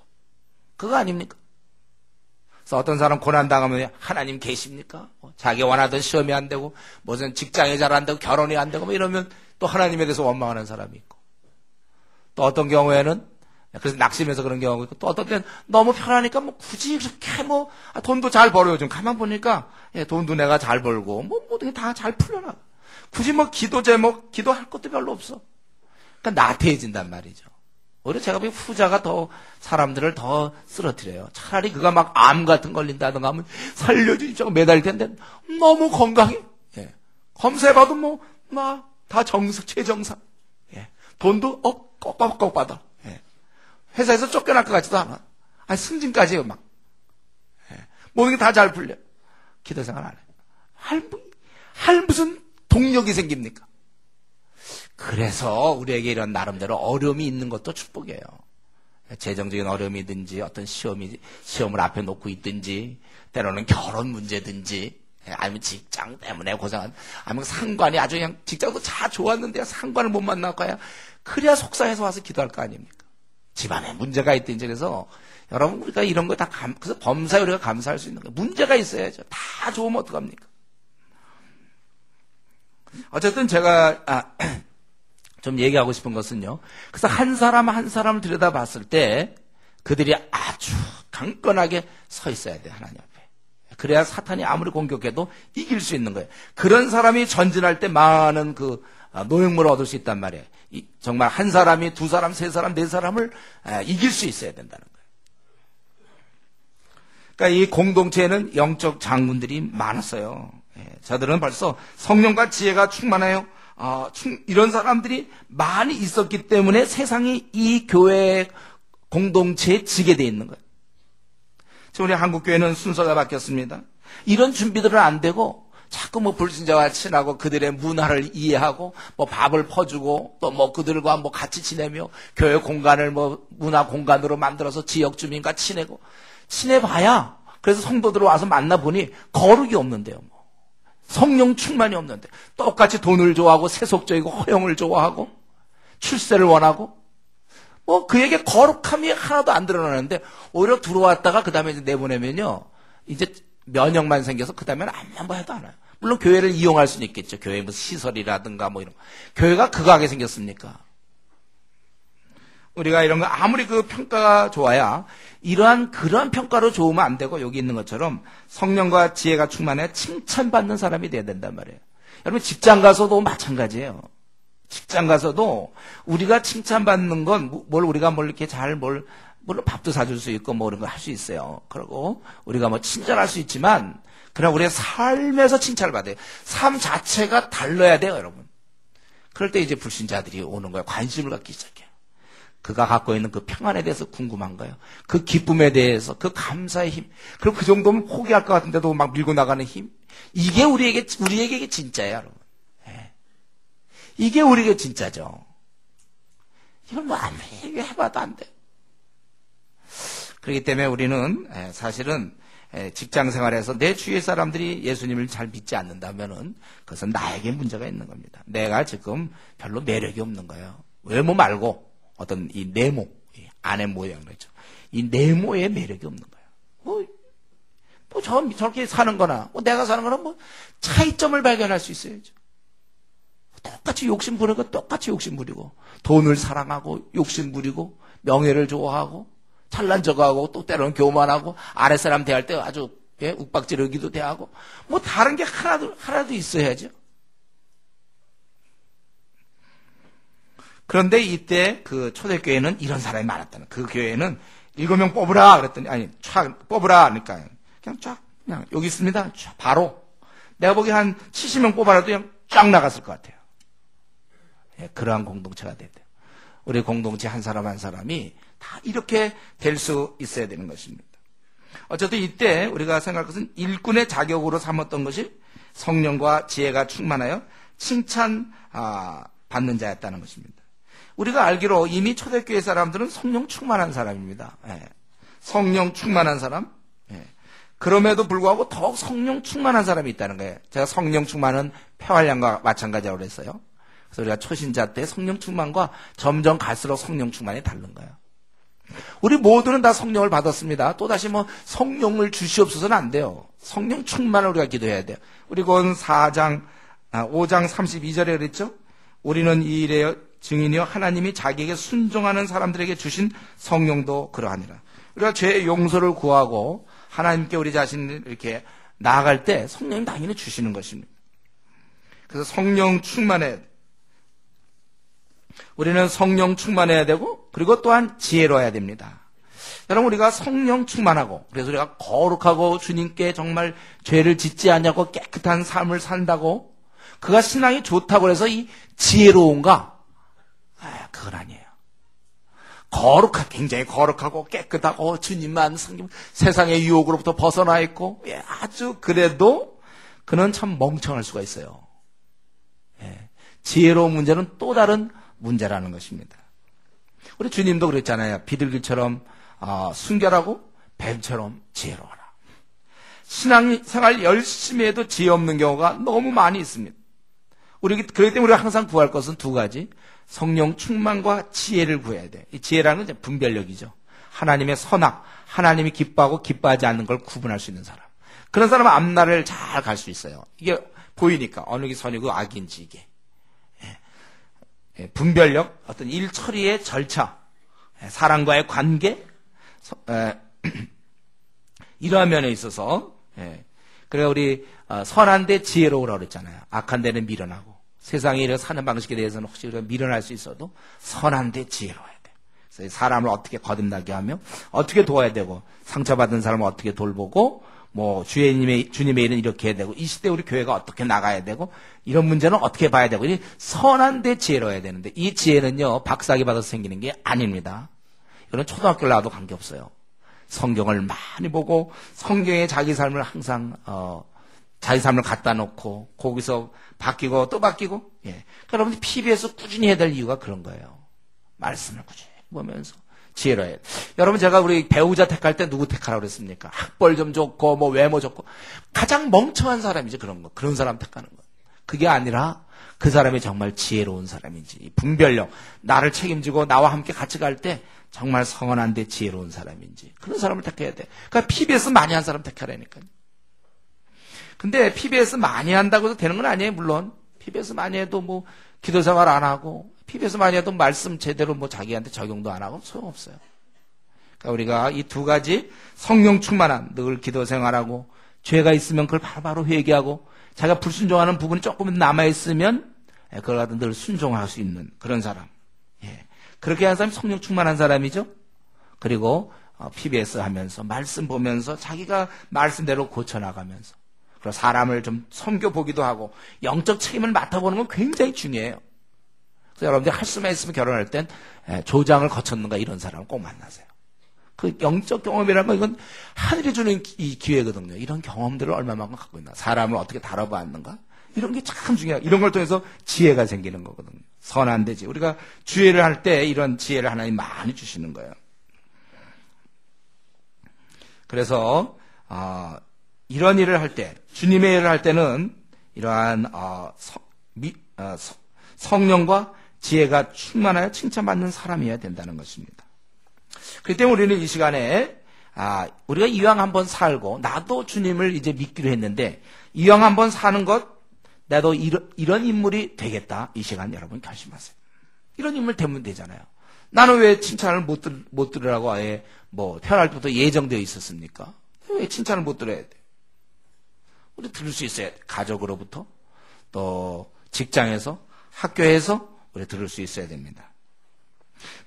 그거 아닙니까? 그래서 어떤 사람 고난 당하면 하나님 계십니까? 자기 원하던 시험이 안 되고, 무슨 직장이 잘 안 되고, 결혼이 안 되고, 뭐 이러면 또 하나님에 대해서 원망하는 사람이 있고, 또 어떤 경우에는 그래서 낙심해서 그런 경우가 있고, 또 어떤 때는 너무 편하니까 뭐 굳이 그렇게 돈도 잘 벌어요. 좀 가만 보니까 돈도 내가 잘 벌고 모든 게 다 잘 풀려나. 굳이 기도 제목 기도할 것도 별로 없어. 그러니까 나태해진단 말이죠. 오히려 제가 보기엔 후자가 더 사람들을 더 쓰러뜨려요. 차라리 그가 막 암 같은 걸린다든가 하면 살려주십시오 매달릴 텐데 너무 건강해. 검사해봐도 다 최정상. 돈도 꺽꺽 받아. 회사에서 쫓겨날 것 같지도 않아. 승진까지 해요, 막. 모든 게 다 잘 풀려. 기도 생활 안 해요. 할 무슨 동력이 생깁니까? 그래서 우리에게 이런 나름대로 어려움이 있는 것도 축복이에요. 재정적인 어려움이든지 어떤 시험을 앞에 놓고 있든지, 때로는 결혼 문제든지, 아니면 직장 때문에 고생한, 아니면 상관이 아주 그냥 직장도 다 좋았는데 상관을 못 만나고야 그래야 속상해서 와서 기도할 거 아닙니까? 집안에 문제가 있든지. 그래서 여러분 우리가 이런 거 다 그래서 범사에 우리가 감사할 수 있는 거예요. 문제가 있어야죠. 다 좋으면 어떡합니까? 어쨌든 제가 좀 얘기하고 싶은 것은요. 그래서 한 사람 한 사람을 들여다봤을 때 그들이 아주 강건하게 서 있어야 돼요. 하나님 앞에. 그래야 사탄이 아무리 공격해도 이길 수 있는 거예요. 그런 사람이 전진할 때 많은 노획물을 얻을 수 있단 말이에요. 정말 한 사람이 두 사람, 세 사람, 네 사람을 이길 수 있어야 된다는 거예요. 그러니까 이 공동체에는 영적 장군들이 많았어요. 저들은 벌써 성령과 지혜가 충만해요. 이런 사람들이 많이 있었기 때문에 세상이 이 교회 공동체에 지게 돼 있는 거예요. 지금 우리 한국교회는 순서가 바뀌었습니다. 이런 문비들은 안 되고 자꾸 불신자와 친하고 그들의 문화를 이해하고 밥을 퍼주고 또 그들과 같이 지내며 교회 공간을 문화 공간으로 만들어서 지역 주민과 친해봐야 그래서 성도들 와서 만나보니 거룩이 없는데요. 성령 충만이 없는데 똑같이 돈을 좋아하고 세속적이고 허영을 좋아하고 출세를 원하고 그에게 거룩함이 하나도 안 드러나는데 오히려 들어왔다가 그 다음에 내보내면요 이제 면역만 생겨서 그 다음에는 아무 해도 안 와요. 물론 교회를 이용할 수는 있겠죠. 교회 무슨 시설이라든가 이런 거. 교회가 그거 하게 생겼습니까? 우리가 이런 거 아무리 평가가 좋아야 그러한 평가로 좋으면 안 되고 여기 있는 것처럼 성령과 지혜가 충만해 칭찬받는 사람이 돼야 된단 말이에요. 여러분 직장 가서도 마찬가지예요. 직장 가서도 우리가 칭찬받는 건 우리가 이렇게 물론 밥도 사줄 수 있고 이런 거 할 수 있어요. 그리고 우리가 친절할 수 있지만 그러나 우리의 삶에서 칭찬을 받아요. 삶 자체가 달라야 돼요, 여러분. 그럴 때 이제 불신자들이 오는 거예요. 관심을 갖기 시작해요. 그가 갖고 있는 그 평안에 대해서 궁금한 거예요. 그 기쁨에 대해서, 그 감사의 힘. 그리고 그 정도면 포기할 것 같은데도 막 밀고 나가는 힘. 이게 우리에게 진짜예요, 여러분. 이게 우리에게 진짜죠. 이걸 아무리 해봐도 안 돼. 그렇기 때문에 우리는 사실은 직장 생활에서 내 주위의 사람들이 예수님을 잘 믿지 않는다면은 그것은 나에게 문제가 있는 겁니다. 내가 지금 별로 매력이 없는 거예요. 외모 말고 어떤 이 내모, 안의 모양 그렇죠. 이 내모에 매력이 없는 거예요. 저렇게 사는 거나 내가 사는 거나 차이점을 발견할 수 있어야죠. 똑같이 욕심 부리고 똑같이 욕심 부리고 돈을 사랑하고 욕심 부리고 명예를 좋아하고 잘난 척하고 또 때로는 교만하고 아랫사람 대할 때 아주 욱박지르기도 대하고 다른 게 하나도 있어야죠. 그런데 이때 그 초대교회는 이런 사람이 많았다는 그 교회는 7명 뽑으라 그랬더니 뽑으라 하니까 그냥 여기 있습니다. 바로 내가 보기에 한 70명 뽑아라도 그냥 쫙 나갔을 것 같아요. 그러한 공동체가 됐대요. 우리 공동체 한 사람 한 사람이 다 이렇게 될 수 있어야 되는 것입니다. 어쨌든 이때 우리가 생각할 것은 일꾼의 자격으로 삼았던 것이 성령과 지혜가 충만하여 칭찬 받는 자였다는 것입니다. 우리가 알기로 이미 초대교회 사람들은 성령 충만한 사람입니다. 예. 성령 충만한 사람. 예. 그럼에도 불구하고 더욱 성령 충만한 사람이 있다는 거예요. 제가 성령 충만은 폐활량과 마찬가지라고 그랬어요. 그래서 우리가 초신자 때 성령 충만과 점점 갈수록 성령 충만이 다른 거예요. 우리 모두는 다 성령을 받았습니다. 또다시 성령을 주시옵소서는 안 돼요. 성령 충만을 우리가 기도해야 돼요. 우리 곧 5장 32절에 그랬죠? 우리는 이 일에 증인이요 하나님이 자기에게 순종하는 사람들에게 주신 성령도 그러하니라. 우리가 죄의 용서를 구하고 하나님께 우리 자신을 이렇게 나아갈 때 성령이 당연히 주시는 것입니다. 그래서 성령 충만해야 돼. 우리는 성령 충만해야 되고 그리고 또한 지혜로워야 됩니다. 여러분 우리가 성령 충만하고 그래서 우리가 거룩하고 주님께 정말 죄를 짓지 않냐고 깨끗한 삶을 산다고 그가 신앙이 좋다고 해서 이 지혜로운가? 그건 아니에요. 굉장히 거룩하고 깨끗하고 주님만 섬기면 세상의 유혹으로부터 벗어나 있고 아주 그래도 그는 참 멍청할 수가 있어요. 지혜로운 문제는 또 다른 문제라는 것입니다. 우리 주님도 그랬잖아요. 비둘기처럼 순결하고 뱀처럼 지혜로워라. 신앙생활 열심히 해도 지혜 없는 경우가 너무 많이 있습니다. 그렇기 때문에 우리가 항상 구할 것은 두 가지. 성령 충만과 지혜를 구해야 돼. 이 지혜라는 건 분별력이죠. 하나님의 선악, 하나님이 기뻐하고 기뻐하지 않는 걸 구분할 수 있는 사람. 그런 사람은 앞날을 잘 갈 수 있어요. 이게 보이니까 어느 게 선이고 악인지 이게. 분별력, 어떤 일 처리의 절차, 사람과의 관계, 이러한 면에 있어서 그래 우리 선한 데 지혜로우라고 그랬잖아요. 악한 데는 미련하고 세상에 이렇게 사는 방식에 대해서는 혹시 우리가 미련할 수 있어도 선한 데 지혜로워야 돼. 그래서 사람을 어떻게 거듭나게 하며 어떻게 도와야 되고 상처받은 사람을 어떻게 돌보고 주님의 일은 이렇게 해야 되고 이 시대 우리 교회가 어떻게 나가야 되고 이런 문제는 어떻게 봐야 되고 선한 데 지혜로워야 되는데 이 지혜는요 박사학위 받아서 생기는 게 아닙니다. 이거는 초등학교를 나와도 관계없어요. 성경을 많이 보고 성경에 자기 삶을 항상 자기 삶을 갖다 놓고 거기서 바뀌고 또 바뀌고 그러니까 여러분들이 PBS 꾸준히 해야 될 이유가 그런 거예요. 말씀을 꾸준히 보면서 지혜로워야 돼. 여러분 제가 우리 배우자 택할 때 누구 택하라고 그랬습니까? 학벌 좀 좋고 외모 좋고 가장 멍청한 사람이지 그런 사람 택하는 거. 그게 아니라 그 사람이 정말 지혜로운 사람인지 분별력 나를 책임지고 나와 함께 같이 갈 때 정말 선한데 지혜로운 사람인지 그런 사람을 택해야 돼. 그러니까 PBS 많이 한 사람 택하라니까요. 근데 PBS 많이 한다고 해서 되는 건 아니에요. 물론 PBS 많이 해도 기도 생활 안 하고 PBS 많이 해도 말씀 제대로 자기한테 적용도 안 하고 소용없어요. 그러니까 우리가 이 두 가지 성령 충만한 늘 기도 생활하고 죄가 있으면 그걸 바로바로 회개하고 자기가 불순종하는 부분이 조금 남아있으면 그걸 갖다 늘 순종할 수 있는 그런 사람. 그렇게 한 사람이 성령 충만한 사람이죠. 그리고 PBS 하면서 말씀 보면서 자기가 말씀대로 고쳐나가면서 그리고 사람을 좀 섬겨보기도 하고 영적 책임을 맡아보는 건 굉장히 중요해요. 그래서 여러분들 할 수만 있으면 결혼할 땐 조장을 거쳤는가 이런 사람을 꼭 만나세요. 그 영적 경험이라는 건 이건 하늘이 주는 이 기회거든요. 이런 경험들을 얼마만큼 갖고 있나. 사람을 어떻게 다뤄봤는가. 이런 게 참 중요해요. 이런 걸 통해서 지혜가 생기는 거거든요. 선한 데지. 우리가 주의를 할 때 이런 지혜를 하나님 많이 주시는 거예요. 그래서 이런 일을 할 때, 주님의 일을 할 때는 이러한 성령과 지혜가 충만하여 칭찬받는 사람이어야 된다는 것입니다. 그렇기 때문에 우리는 이 시간에 우리가 이왕 한번 살고 나도 주님을 이제 믿기로 했는데 이왕 한번 사는 것 나도 이런 인물이 되겠다. 이 시간 여러분 결심하세요. 이런 인물 되면 되잖아요. 나는 왜 칭찬을 못 들으라고 아예 태어날 때부터 예정되어 있었습니까? 왜 칭찬을 못 들어야 돼? 우리 들을 수 있어야 돼. 가족으로부터 또 직장에서 학교에서 우리 들을 수 있어야 됩니다.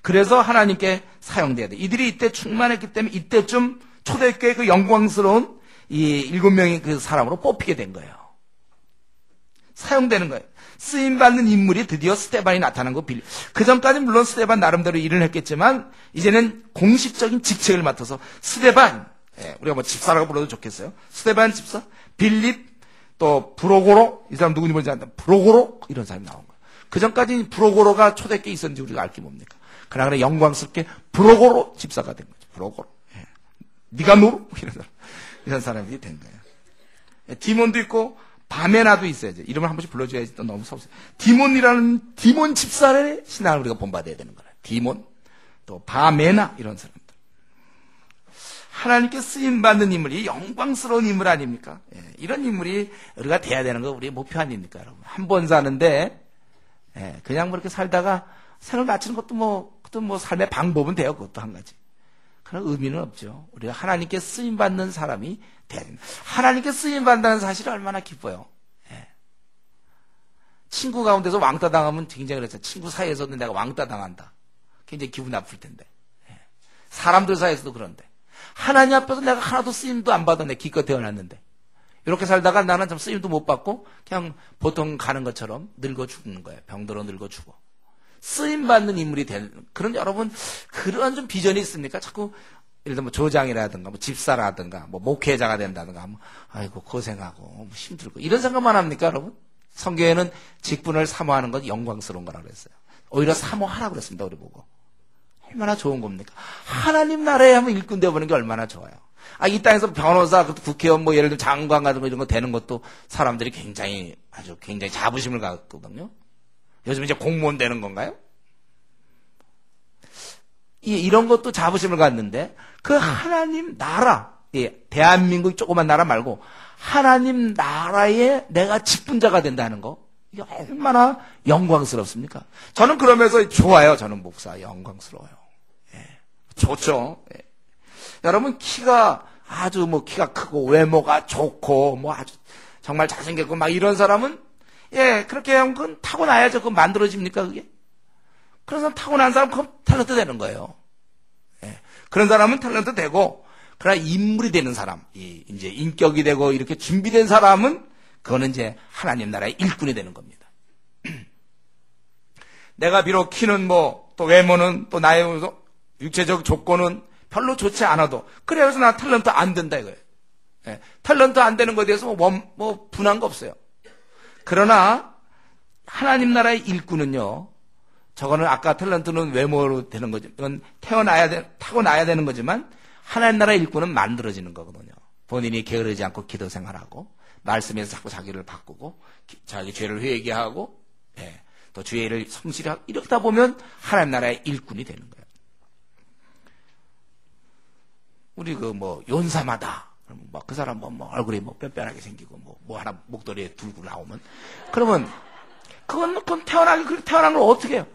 그래서 하나님께 사용돼야 돼. 이들이 이때 충만했기 때문에 이때쯤 초대교회 그 영광스러운 이 7명의 그 사람으로 뽑히게 된 거예요. 사용되는 거예요. 쓰임받는 인물이 드디어 스데반이 나타난 거 빌려. 그 전까지는 물론 스데반 나름대로 일을 했겠지만 이제는 공식적인 직책을 맡아서 스데반 예, 우리가 뭐 집사라고 불러도 좋겠어요. 스데반 집사, 빌립, 또 브로고로, 이 사람 누군지 모르지 않는다. 브로고로 이런 사람이 나온 거예요. 그 전까지 브로고로가 초대교회에 있었는지 우리가 알 게 뭡니까? 그러나 영광스럽게 브로고로 집사가 된 거죠. 브로고로. 예. 니가노르 이런 사람이 된 거예요. 예, 디몬도 있고 바메나도 있어야죠. 이름을 한 번씩 불러줘야지 또 너무 섭섭해. 디몬이라는 디몬 집사의 신앙을 우리가 본받아야 되는 거예요. 디몬, 또 바메나 이런 사람들. 하나님께 쓰임받는 인물이 영광스러운 인물 아닙니까? 예, 이런 인물이 우리가 돼야 되는 거 우리의 목표 아닙니까, 여러분? 한 번 사는데, 예, 그냥 뭐 이렇게 살다가 생을 마치는 것도 뭐 삶의 방법은 돼요. 그것도 한 가지. 그런 의미는 없죠. 우리가 하나님께 쓰임받는 사람이 돼야 됩니다. 하나님께 쓰임받는다는 사실이 얼마나 기뻐요. 예. 친구 가운데서 왕따 당하면 굉장히 그렇죠. 친구 사이에서도 내가 왕따 당한다. 굉장히 기분 나쁠 텐데. 예. 사람들 사이에서도 그런데. 하나님 앞에서 내가 하나도 쓰임도 안 받았네. 기껏 태어났는데. 이렇게 살다가 나는 좀 쓰임도 못 받고 그냥 보통 가는 것처럼 늙어 죽는 거예요. 병들어 늙어 죽어. 쓰임받는 인물이 되는, 그런 여러분, 그런 좀 비전이 있습니까? 자꾸, 예를 들면 뭐 조장이라든가, 뭐 집사라든가, 뭐 목회자가 된다든가, 뭐, 아이고, 고생하고, 뭐 힘들고, 이런 생각만 합니까, 여러분? 성경에는 직분을 사모하는 건 영광스러운 거라고 그랬어요. 오히려 사모하라고 그랬습니다, 우리 보고. 얼마나 좋은 겁니까? 하나님 나라에 하면 일꾼 되어보는 게 얼마나 좋아요. 아, 이 땅에서 변호사, 국회의원, 뭐 예를 들면 장관 같은 거 이런 거 되는 것도 사람들이 굉장히, 아주 굉장히 자부심을 갖거든요. 요즘 이제 공무원 되는 건가요? 이런 것도 자부심을 갖는데, 그 하나님 나라, 대한민국 조그만 나라 말고, 하나님 나라에 내가 직분자가 된다는 거, 이게 얼마나 영광스럽습니까? 저는 그러면서 좋아요. 저는 목사, 영광스러워요. 예, 좋죠. 예. 여러분, 키가 아주 뭐 키가 크고, 외모가 좋고, 뭐 아주 정말 잘생겼고, 막 이런 사람은 예, 그렇게 하면 그건 타고나야죠. 그건 만들어집니까, 그게? 그런 사람 타고난 사람, 그건 탤런트 되는 거예요. 예, 그런 사람은 탤런트 되고, 그러나 인물이 되는 사람, 이제 인격이 되고 이렇게 준비된 사람은, 그거는 이제 하나님 나라의 일꾼이 되는 겁니다. 내가 비록 키는 뭐, 또 외모는, 또 나의 육체적 조건은 별로 좋지 않아도, 그래서 나 탤런트 안 된다, 이거예요. 예, 탤런트 안 되는 것에 대해서 뭐 분한 거 없어요. 그러나 하나님 나라의 일꾼은요, 저거는 아까 탤런트는 외모로 되는 거죠. 이건 타고나야 되는 거지만 하나님 나라의 일꾼은 만들어지는 거거든요. 본인이 게으르지 않고 기도 생활하고 말씀에서 자꾸 자기를 바꾸고 자기 죄를 회개하고 예, 또 주의 일을 성실히 하고 이러다 보면 하나님 나라의 일꾼이 되는 거예요. 우리 그 뭐 연사마다 막 그 사람 뭐 얼굴이 뭐 뼈뼈하게 생기고 뭐 하나 목도리에 들고 나오면 그러면 그건 그렇게 태어난 걸 어떻게 해요?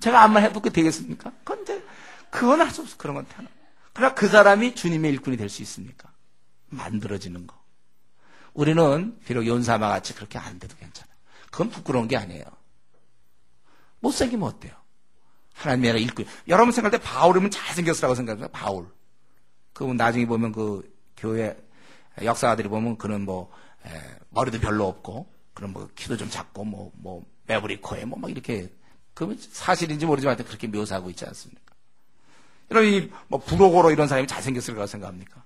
제가 암만 해도 그게 되겠습니까? 그건 할 수 없어. 그런 건 태어나. 그러나 그 사람이 주님의 일꾼이 될 수 있습니까? 만들어지는 거. 우리는 비록 연사마 같이 그렇게 안 돼도 괜찮아. 그건 부끄러운 게 아니에요. 못생기면 어때요? 하나님의 나라 일꾼. 여러분 생각할 때 바울이면 잘생겼으라고 생각해요. 바울. 그분 나중에 보면 그 교회 역사가들이 보면 그는 머리도 별로 없고, 그런 키도 좀 작고, 매부리 코에 막 이렇게, 그 사실인지 모르지만 그렇게 묘사하고 있지 않습니까? 이런 부록으로 이런 사람이 잘생겼을 거라고 생각합니까?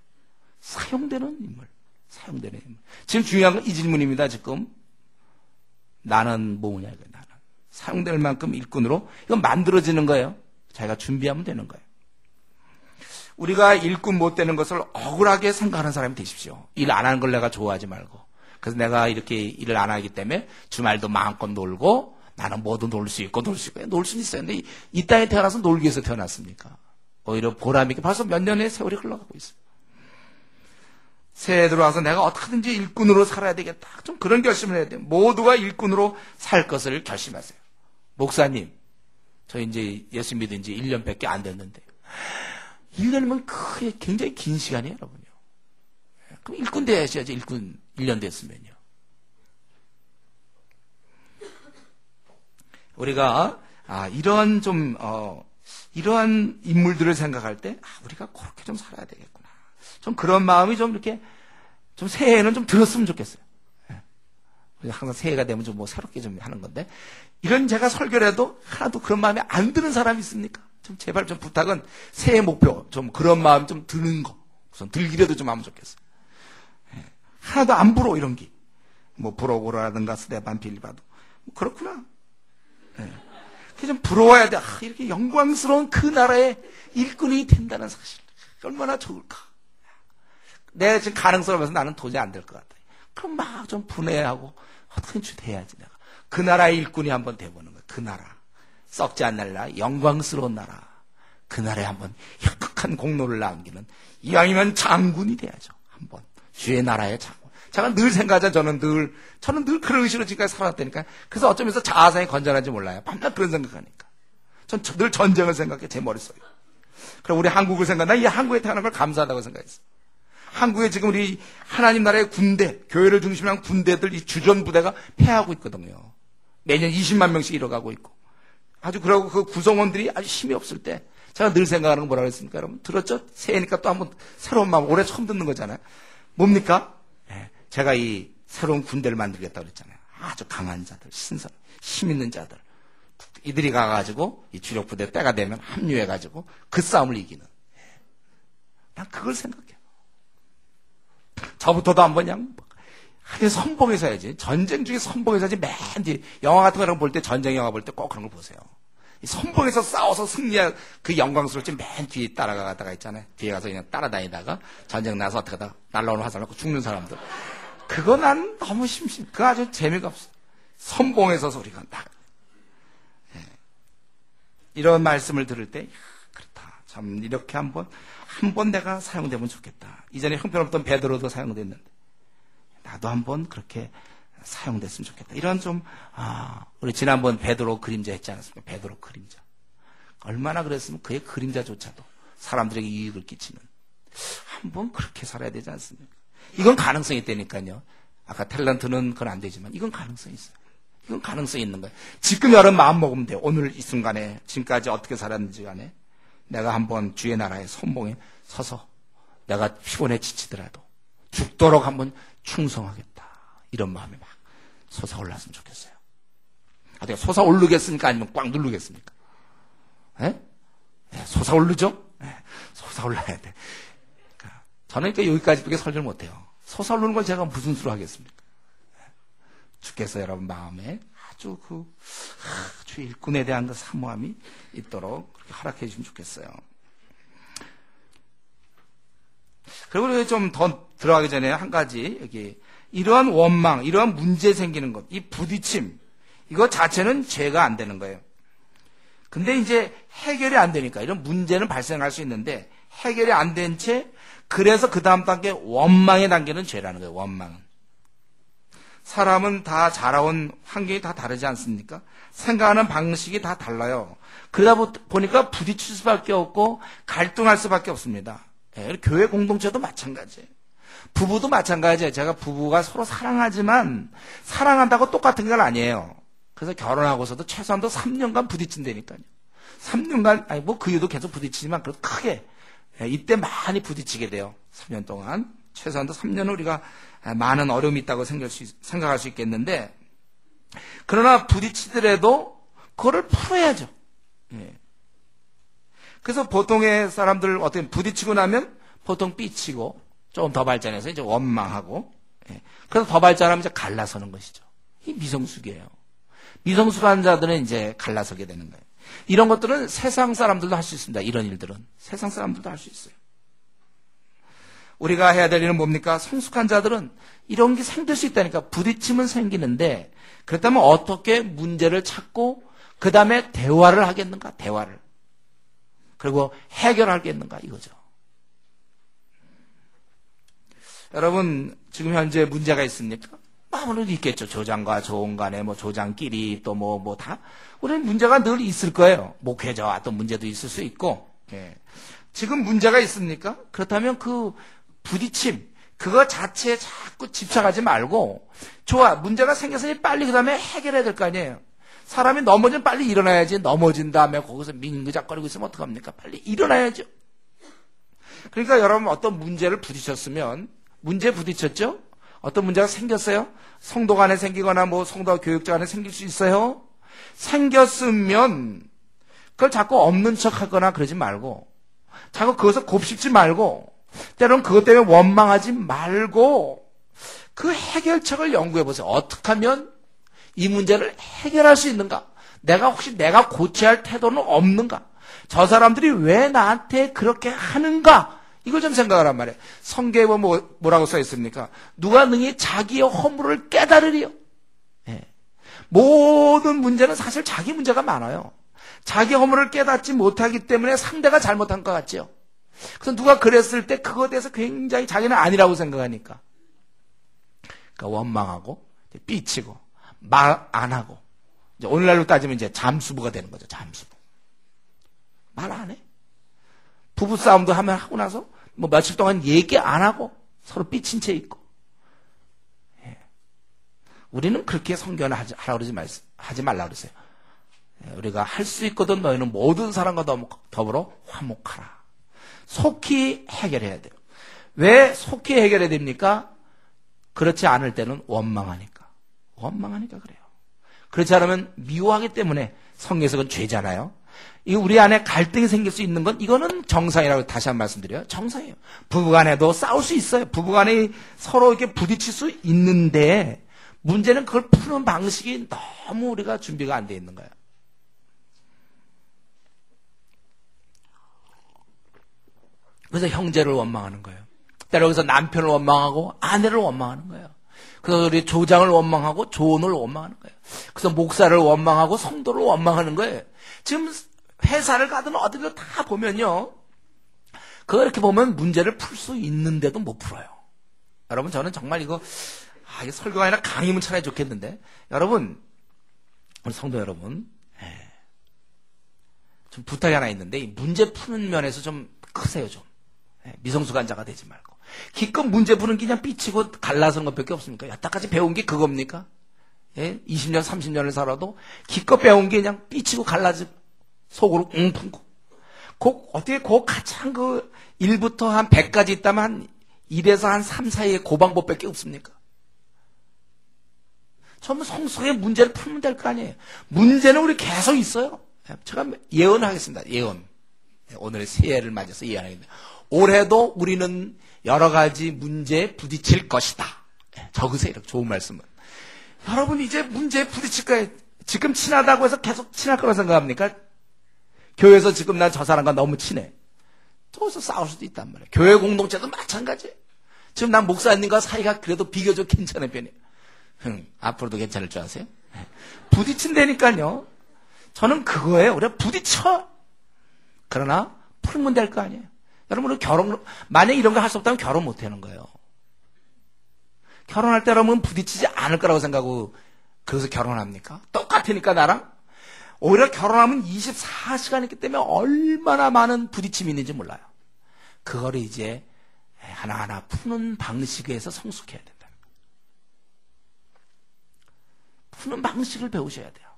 사용되는 인물. 지금 중요한 건 이 질문입니다, 지금. 나는 뭐냐, 이거 나는. 사용될 만큼 일꾼으로, 이건 만들어지는 거예요. 자기가 준비하면 되는 거예요. 우리가 일꾼 못 되는 것을 억울하게 생각하는 사람이 되십시오. 일 안 하는 걸 내가 좋아하지 말고. 그래서 내가 이렇게 일을 안 하기 때문에 주말도 마음껏 놀고 나는 뭐도 놀 수 있고 놀 수는 있어요. 근데 이 땅에 태어나서 놀기 위해서 태어났습니까? 오히려 보람있게 벌써 몇 년의 세월이 흘러가고 있어요. 새해 들어와서 내가 어떻게든지 일꾼으로 살아야 되겠다. 좀 그런 결심을 해야 돼요. 모두가 일꾼으로 살 것을 결심하세요. 목사님, 저 이제 예수 믿은 지 1년밖에 안 됐는데 1년이면 크게 굉장히 긴 시간이에요, 여러분요. 그럼 일꾼 돼야죠. 일꾼 1년 됐으면요. 우리가 이러한 인물들을 생각할 때 우리가 그렇게 좀 살아야 되겠구나. 좀 그런 마음이 좀 이렇게 좀 새해에는 좀 들었으면 좋겠어요. 우리가 항상 새해가 되면 좀 새롭게 좀 하는 건데 이런 제가 설교를 해도 하나도 그런 마음이 안 드는 사람이 있습니까? 좀 제발 좀 부탁은 새해 목표 좀 그런 마음 좀 드는 거 우선 들기라도 좀 하면 좋겠어. 예. 하나도 안 부러워, 이런 게. 뭐, 브로고라든가 스데반 빌리바도. 뭐 그렇구나. 예. 좀 부러워야 돼. 아, 이렇게 영광스러운 그 나라의 일꾼이 된다는 사실. 얼마나 좋을까. 내가 지금 가능성을 나는 도저히 안 될 것 같아. 그럼 막 좀 분해하고, 어떻게든 돼야지, 내가. 그 나라의 일꾼이 한번 돼보는 거야. 그 나라. 썩지 않는 나라, 영광스러운 나라. 그 나라에 한번 혁혁한 공로를 남기는, 이왕이면 장군이 돼야죠. 한번. 주의 나라의 장군. 제가 늘 생각하자, 저는 늘 그런 의식으로 지금까지 살아왔다니까. 그래서 어쩌면서 자아상이 건전한지 몰라요. 밤낮 그런 생각하니까. 전 늘 전쟁을 생각해, 제 머릿속에. 그럼 우리 한국을 생각해. 나 이 한국에 태어난 걸 감사하다고 생각했어. 한국에 지금 우리 하나님 나라의 군대, 교회를 중심으로 한 군대들, 이 주전 부대가 패하고 있거든요. 매년 20만 명씩 잃어가고 있고. 아주 그러고 그 구성원들이 아주 힘이 없을 때, 제가 늘 생각하는 건 뭐라고 했습니까? 여러분, 들었죠? 새해니까 또 한번 새로운 마음, 올해 처음 듣는 거잖아요. 뭡니까? 네, 제가 이 새로운 군대를 만들겠다고 그랬잖아요. 아주 강한 자들, 신선, 힘 있는 자들. 이들이 가가지고, 이 주력 부대 때가 되면 합류해가지고, 그 싸움을 이기는. 난 그걸 생각해요. 저부터도 한번 그냥, 하여튼 선봉에서 해야지. 전쟁 중에 선봉에서 하지. 맨 뒤에, 영화 같은 거 볼 때, 전쟁 영화 볼 때 꼭 그런 거 보세요. 이 선봉에서 싸워서 승리한 그 영광스러울지 맨 뒤에 따라가다가 있잖아요. 뒤에 가서 그냥 따라다니다가 전쟁 나서 어떻게 하다 날라오는 화살 맞고 죽는 사람들. 그거 난 너무 그거 아주 재미가 없어. 선봉에서 소리가 딱. 예. 이런 말씀을 들을 때, 그렇다. 참, 이렇게 한 번 내가 사용되면 좋겠다. 이전에 형편없던 베드로도 사용됐는데, 나도 한번 그렇게 사용됐으면 좋겠다. 이런 좀, 우리 지난번 베드로 그림자 했지 않았습니까? 베드로 그림자. 얼마나 그랬으면 그의 그림자조차도 사람들에게 이익을 끼치는. 한번 그렇게 살아야 되지 않습니까? 이건 가능성이 있다니까요. 아까 탤런트는 그건 안 되지만, 이건 가능성이 있어요. 이건 가능성이 있는 거예요. 지금 여러분 마음 먹으면 돼요. 오늘 이 순간에, 지금까지 어떻게 살았는지 간에, 내가 한번 주의 나라의 선봉에 서서, 내가 피곤해 지치더라도, 죽도록 한번 충성하겠다. 이런 마음이 막 솟아올랐으면 좋겠어요. 내가 솟아오르겠습니까? 아니면 꽉 누르겠습니까? 네? 네, 솟아오르죠? 네, 솟아올라야 돼. 그러니까 저는 여기까지밖에 설교를 못해요. 솟아오르는 걸 제가 무슨 수로 하겠습니까? 네. 주께서 여러분 마음에 아주 주 일꾼에 대한 그 사모함이 있도록 그렇게 허락해 주시면 좋겠어요. 그리고 좀 더 들어가기 전에 한 가지, 여기, 이러한 원망, 이러한 문제 생기는 것, 이 부딪힘, 이거 자체는 죄가 안 되는 거예요. 근데 이제 해결이 안 되니까, 이런 문제는 발생할 수 있는데, 해결이 안 된 채, 그래서 그 다음 단계, 원망의 단계는 죄라는 거예요, 원망은. 사람은 다 자라온 환경이 다 다르지 않습니까? 생각하는 방식이 다 달라요. 그러다 보니까 부딪힐 수밖에 없고, 갈등할 수밖에 없습니다. 네, 교회 공동체도 마찬가지예요. 부부도 마찬가지예요. 제가 부부가 서로 사랑하지만 사랑한다고 똑같은 건 아니에요. 그래서 결혼하고서도 최소한도 3년간 부딪힌다니까요. 3년간 아니 뭐 그 이후도 계속 부딪히지만 그래도 크게 이때 많이 부딪히게 돼요. 3년 동안 최소한도 3년은 우리가 많은 어려움이 있다고 생각할 수 있겠는데 그러나 부딪히더라도 그거를 풀어야죠. 예. 그래서 보통의 사람들 어떻게 부딪히고 나면 보통 삐치고 조금 더 발전해서 이제 원망하고 예. 그래서 더 발전하면 이제 갈라서는 것이죠. 이 미성숙이에요. 미성숙한 자들은 이제 갈라서게 되는 거예요. 이런 것들은 세상 사람들도 할 수 있습니다. 이런 일들은 세상 사람들도 할 수 있어요. 우리가 해야 될 일은 뭡니까? 성숙한 자들은 이런 게 생길 수 있다니까. 부딪힘은 생기는데 그렇다면 어떻게 문제를 찾고 그 다음에 대화를 하겠는가? 대화를. 그리고 해결하겠는가? 이거죠. 여러분 지금 현재 문제가 있습니까? 아무래도 있겠죠. 조장과 조언 간에 뭐 조장끼리 또 뭐 다 우리는 문제가 늘 있을 거예요. 목회자와 또 문제도 있을 수 있고. 예. 지금 문제가 있습니까? 그렇다면 그 부딪힘 그거 자체에 자꾸 집착하지 말고 좋아 문제가 생겼으니 빨리 그 다음에 해결해야 될 거 아니에요. 사람이 넘어지면 빨리 일어나야지. 넘어진 다음에 거기서 민그작거리고 있으면 어떡합니까? 빨리 일어나야죠. 그러니까 여러분 어떤 문제를 부딪혔으면 문제 부딪혔죠? 어떤 문제가 생겼어요? 성도 간에 생기거나 뭐 성도 교육자 간에 생길 수 있어요? 생겼으면 그걸 자꾸 없는 척 하거나 그러지 말고 자꾸 그것을 곱씹지 말고 때로는 그것 때문에 원망하지 말고 그 해결책을 연구해 보세요. 어떻게 하면 이 문제를 해결할 수 있는가? 혹시 내가 고쳐야 할 태도는 없는가? 저 사람들이 왜 나한테 그렇게 하는가? 이걸 좀 생각하란 말이에요. 성경에 보면 뭐라고 써 있습니까? 누가 능히 자기의 허물을 깨달으리요. 예. 모든 문제는 사실 자기 문제가 많아요. 자기 허물을 깨닫지 못하기 때문에 상대가 잘못한 것 같죠. 그래서 누가 그랬을 때 그거에 대해서 굉장히 자기는 아니라고 생각하니까. 그러니까 원망하고 삐치고 말 안 하고 이제 오늘날로 따지면 이제 잠수부가 되는 거죠. 잠수부. 말 안 해. 부부싸움도 하고 나서 뭐 며칠 동안 얘기 안 하고 서로 삐친 채 있고. 예. 우리는 그렇게 성경을 하라고 하지 말라고 그랬어요. 예. 우리가 할 수 있거든 너희는 모든 사람과 더불어 화목하라. 속히 해결해야 돼요. 왜 속히 해결해야 됩니까? 그렇지 않을 때는 원망하니까. 원망하니까 그래요. 그렇지 않으면 미워하기 때문에 성경에서 그건 죄잖아요. 이 우리 안에 갈등이 생길 수 있는 건 이거는 정상이라고 다시 한 번 말씀드려요. 정상이에요. 부부간에도 싸울 수 있어요. 부부간에 서로 이렇게 부딪힐 수 있는데 문제는 그걸 푸는 방식이 너무 우리가 준비가 안 돼 있는 거예요. 그래서 형제를 원망하는 거예요. 때로 여기서 남편을 원망하고 아내를 원망하는 거예요. 그래서 우리 조장을 원망하고 조언을 원망하는 거예요. 그래서 목사를 원망하고 성도를 원망하는 거예요. 지금 회사를 가든 어디를 다 보면요. 그거 이렇게 보면 문제를 풀 수 있는데도 못 풀어요. 여러분 저는 정말 이거 설교가 아니라 강의문 차라리 좋겠는데 여러분 우리 성도 여러분 좀 부탁이 하나 있는데 이 문제 푸는 면에서 좀 크세요 좀. 미성숙한 자가 되지 말고 기껏 문제 푸는 게 그냥 삐치고 갈라서는 것밖에 없습니까? 여태까지 배운 게 그겁니까? 20년 30년을 살아도 기껏 배운 게 그냥 삐치고 갈라지고 속으로 웅풍고 어떻게 가장 1부터 한 100까지 있다면 한 1에서 한 3 사이의 방법밖에 없습니까? 전부 성숙하게 문제를 풀면 될 거 아니에요. 문제는 우리 계속 있어요. 제가 예언을 하겠습니다. 예언. 오늘 새해를 맞아서 예언하겠습니다. 올해도 우리는 여러 가지 문제에 부딪힐 것이다. 적으세요. 이렇게 좋은 말씀은. 여러분 이제 문제에 부딪힐 거예요. 지금 친하다고 해서 계속 친할 거라고 생각합니까? 교회에서 지금 난 저 사람과 너무 친해. 저기서 싸울 수도 있단 말이에요. 교회 공동체도 마찬가지예요. 지금 난 목사님과 사이가 그래도 비교적 괜찮은 편이에요. 앞으로도 괜찮을 줄 아세요? 부딪힌다니까요. 저는 그거예요. 우리가 부딪혀. 그러나 풀면 될 거 아니에요. 여러분 만약 이런 거 할 수 없다면 결혼 못 하는 거예요. 결혼할 때 여러분 부딪히지 않을 거라고 생각하고 그래서 결혼합니까? 똑같으니까 나랑? 오히려 결혼하면 24시간 있기 때문에 얼마나 많은 부딪힘이 있는지 몰라요. 그거를 이제 하나하나 푸는 방식에서 성숙해야 된다. 푸는 방식을 배우셔야 돼요.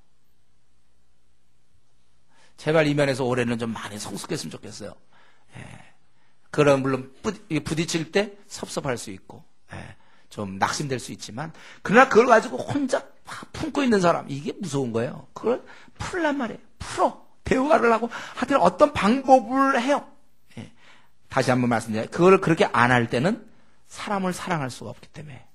제발 이 면에서 올해는 좀 많이 성숙했으면 좋겠어요. 그럼 물론 부딪힐 때 섭섭할 수 있고 좀 낙심될 수 있지만 그러나 그걸 가지고 혼자 품고 있는 사람 이게 무서운 거예요. 그걸 풀란 말이에요. 풀어. 대화를 하고 하여튼 어떤 방법을 해요. 다시 한번 말씀드려요. 그걸 그렇게 안 할 때는 사람을 사랑할 수가 없기 때문에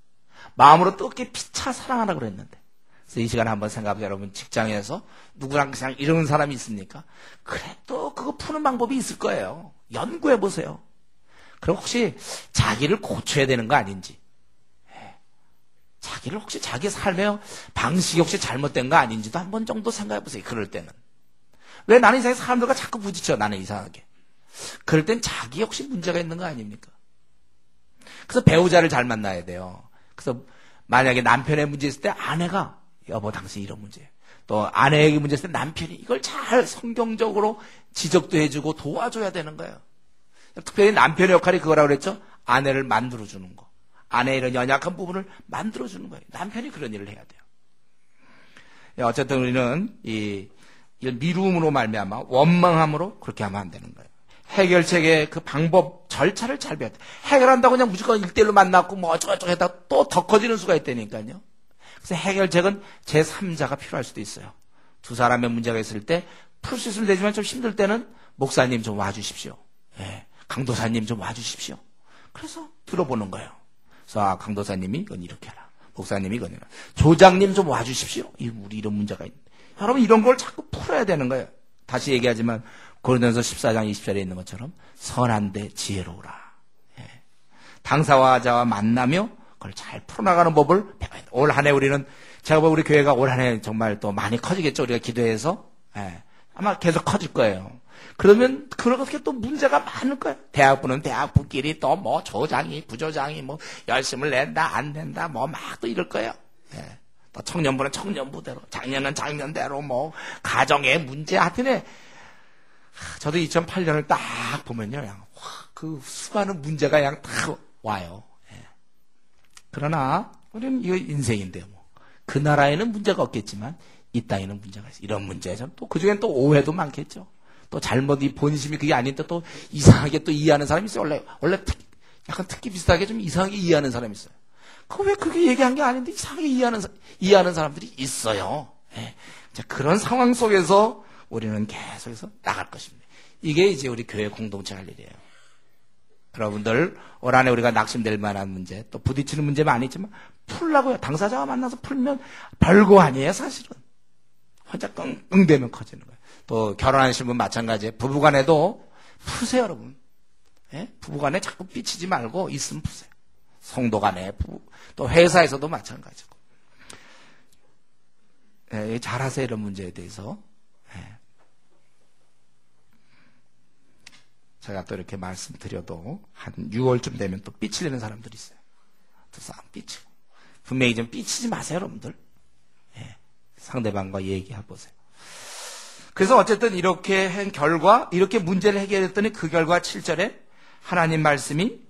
마음으로 뜨겁게 피차 사랑하라고 그랬는데 그래서 이 시간에 한번 생각해보세요. 여러분 직장에서 누구랑 그냥 이런 사람이 있습니까? 그래도 그거 푸는 방법이 있을 거예요. 연구해보세요. 그럼 혹시 자기를 고쳐야 되는 거 아닌지 자기를 혹시 자기 삶의 방식이 혹시 잘못된 거 아닌지도 한 번 정도 생각해보세요. 그럴 때는 왜 나는 이상하게 사람들과 자꾸 부딪혀 나는 이상하게 그럴 땐 자기 혹시 문제가 있는 거 아닙니까? 그래서 배우자를 잘 만나야 돼요. 그래서 만약에 남편의 문제 있을 때 아내가 여보 당신 이런 문제예요. 또 아내에게 문제 있을 때 남편이 이걸 잘 성경적으로 지적도 해주고 도와줘야 되는 거예요. 특별히 남편의 역할이 그거라고 그랬죠. 아내를 만들어주는 거. 아내의 이런 연약한 부분을 만들어주는 거예요. 남편이 그런 일을 해야 돼요. 어쨌든 우리는 이 미루음으로 말미암아 원망함으로 그렇게 하면 안 되는 거예요. 해결책의 그 방법 절차를 잘 배워야 돼요. 해결한다고 그냥 무조건 1대1로 만났고 뭐 어쩌고저쩌고 했다가 또 더 커지는 수가 있다니까요. 그래서 해결책은 제3자가 필요할 수도 있어요. 두 사람의 문제가 있을 때 풀 수 있으면 되지만 좀 힘들 때는 목사님 좀 와주십시오. 강도사님 좀 와주십시오. 그래서 들어보는 거예요. 그래서 강도사님이 이건 이렇게 하라. 목사님이 이건 이렇게 하라. 조장님 좀 와주십시오. 우리 이런 문제가 있는데. 여러분 이런 걸 자꾸 풀어야 되는 거예요. 다시 얘기하지만 고린도전서 14장 20절에 있는 것처럼 선한데 지혜로우라. 예. 당사자와 만나며 그걸 잘 풀어나가는 법을 배워야 돼. 올 한 해 우리는 제가 보면 우리 교회가 올 한 해 정말 또 많이 커지겠죠. 우리가 기도해서. 예. 아마 계속 커질 거예요. 그러면 그렇게 또 문제가 많을 거예요. 대학부는 대학부끼리 또 뭐 조장이 부조장이 뭐 열심을 낸다 안 낸다 뭐 막 또 이럴 거예요. 예. 또 청년부는 청년부대로 장년은 장년대로 뭐 가정의 문제 하여튼에 저도 2008년을 딱 보면요. 그냥 그 수많은 문제가 그냥 다 와요. 예. 그러나 우리는 이거 인생인데요. 뭐. 그 나라에는 문제가 없겠지만 이 땅에는 문제가 있어요. 이런 문제죠. 또 그중엔 또 오해도 많겠죠. 또 잘못 이 본심이 그게 아닌데 또 이상하게 또 이해하는 사람이 있어요. 원래 약간 특기 비슷하게 좀 이상하게 이해하는 사람이 있어요. 왜 그게 얘기한 게 아닌데 이상하게 이해하는 사람들이 있어요. 예. 자, 그런 상황 속에서 우리는 계속해서 나갈 것입니다. 이게 이제 우리 교회 공동체 할 일이에요. 여러분들 올 한해 우리가 낙심될 만한 문제 또 부딪히는 문제 많이 있지만 풀라고요. 당사자와 만나서 풀면 별거 아니에요. 사실은. 혼자 끙끙대면 커지는 거예요. 또 결혼하신 분 마찬가지예요. 부부간에도 푸세요, 여러분. 예? 부부간에 자꾸 삐치지 말고 있으면 푸세요. 성도간에 또 회사에서도 마찬가지고. 예, 잘하세요, 이런 문제에 대해서. 예. 제가 또 이렇게 말씀드려도 한 6월쯤 되면 또 삐치려는 사람들이 있어요. 또 싹 삐치고. 분명히 좀 삐치지 마세요, 여러분들. 예. 상대방과 얘기해보세요. 그래서 어쨌든 이렇게 한 결과, 이렇게 문제를 해결했더니 그 결과 7절에 하나님 말씀이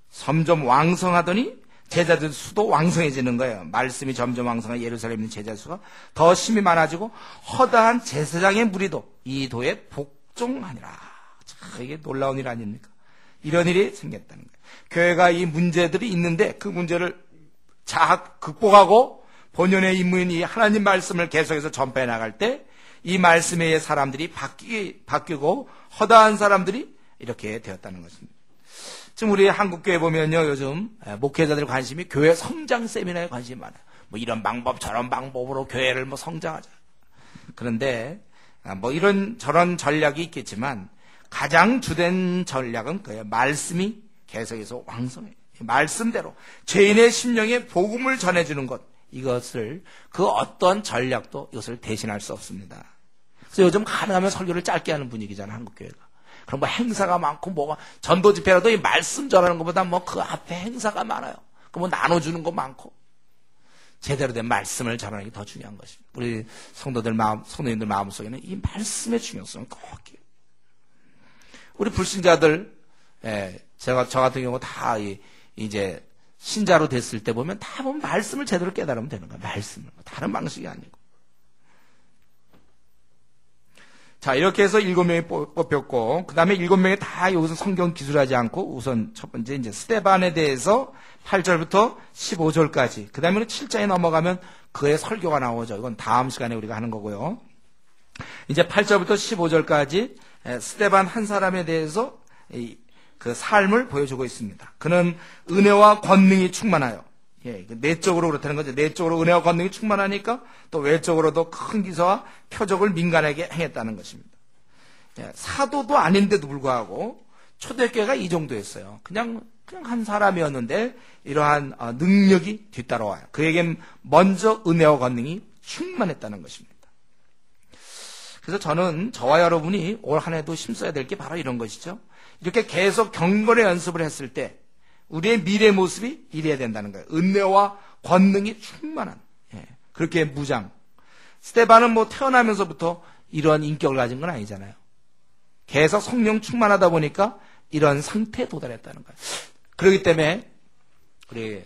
점점 왕성하더니 제자들 수도 왕성해지는 거예요. 말씀이 점점 왕성한 예루살렘에 있는 제자 수가 더 심히 많아지고 허다한 제사장의 무리도 이 도에 복종하니라. 참, 이게 놀라운 일 아닙니까? 이런 일이 생겼다는 거예요. 교회가 이 문제들이 있는데 그 문제를 잘 극복하고 본연의 임무인 이 하나님 말씀을 계속해서 전파해 나갈 때 이 말씀의 사람들이 바뀌고 허다한 사람들이 이렇게 되었다는 것입니다. 지금 우리 한국교회 보면요, 요즘 목회자들 관심이 교회 성장 세미나에 관심이 많아요. 뭐 이런 방법 저런 방법으로 교회를 뭐 성장하자. 그런데 뭐 이런 저런 전략이 있겠지만 가장 주된 전략은 그예요. 말씀이 계속해서 왕성해요. 말씀대로 죄인의 심령에 복음을 전해주는 것, 이것을 그 어떤 전략도 이것을 대신할 수 없습니다. 그래서 요즘 가능하면 설교를 짧게 하는 분위기잖아요, 한국교회가. 그럼 뭐 행사가 많고 뭐가 전도 집회라도 이 말씀 전하는 것보다 뭐 그 앞에 행사가 많아요. 그 뭐 나눠주는 거 많고 제대로 된 말씀을 전하는 게 더 중요한 것입니다. 우리 성도님들 마음속에는 이 말씀의 중요성은 꼭 우리 불신자들, 저 같은 경우 다 이제 신자로 됐을 때 보면 다 보면 말씀을 제대로 깨달으면 되는 거예요. 말씀을. 다른 방식이 아니고. 자, 이렇게 해서 7명이 뽑혔고, 그 다음에 7명이 다 여기서 성경 기술하지 않고, 우선 첫 번째 이제 스데반에 대해서 8절부터 15절까지, 그 다음에 7장에 넘어가면 그의 설교가 나오죠. 이건 다음 시간에 우리가 하는 거고요. 이제 8절부터 15절까지 스데반 한 사람에 대해서 그 삶을 보여주고 있습니다. 그는 은혜와 권능이 충만하여, 내적으로 그렇다는 거죠. 내적으로 은혜와 권능이 충만하니까 또 외적으로도 큰 기사와 표적을 민간에게 행했다는 것입니다. 사도도 아닌데도 불구하고 초대교회가 이 정도였어요. 그냥 한 사람이었는데 이러한 능력이 뒤따라와요. 그에겐 먼저 은혜와 권능이 충만했다는 것입니다. 그래서 저는 저와 여러분이 올 한 해도 힘써야 될 게 바로 이런 것이죠. 이렇게 계속 경건의 연습을 했을 때 우리의 미래 모습이 이래야 된다는 거예요. 은혜와 권능이 충만한, 그렇게 무장. 스데반은 뭐 태어나면서부터 이런 인격을 가진 건 아니잖아요. 계속 성령 충만하다 보니까 이런 상태에 도달했다는 거예요. 그렇기 때문에 우리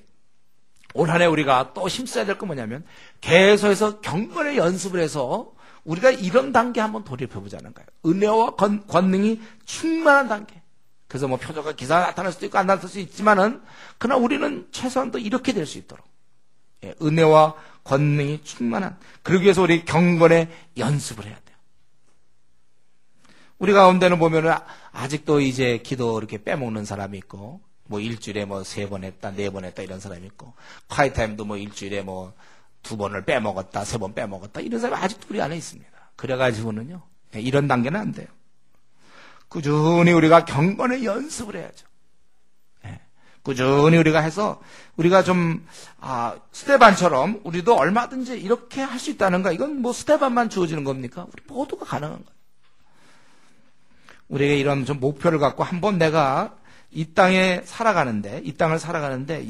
올 한 해 우리가 또 힘써야 될 건 뭐냐면 계속해서 경건의 연습을 해서 우리가 이런 단계 한번 돌입해보자는 거예요. 은혜와 권능이 충만한 단계. 그래서 뭐 표적과 기사가 나타날 수도 있고 안 나타날 수도 있지만은 그러나 우리는 최소한 또 이렇게 될 수 있도록 은혜와 권능이 충만한, 그러기 위해서 우리 경건의 연습을 해야 돼요. 우리 가운데는 보면은 아직도 이제 기도 이렇게 빼먹는 사람이 있고, 뭐 일주일에 뭐 3번 했다, 4번 했다 이런 사람이 있고, 콰이타임도 뭐 일주일에 뭐 2번을 빼먹었다, 3번 빼먹었다 이런 사람이 아직도 우리 안에 있습니다. 그래가지고는요, 이런 단계는 안 돼요. 꾸준히 우리가 경건의 연습을 해야죠. 꾸준히 우리가 해서 우리가 좀 스테반처럼 우리도 얼마든지 이렇게 할 수 있다는 거, 이건 뭐 스테반만 주어지는 겁니까? 우리 모두가 가능한 거예요. 우리에게 이런 좀 목표를 갖고 한번 내가 이 땅을 살아가는데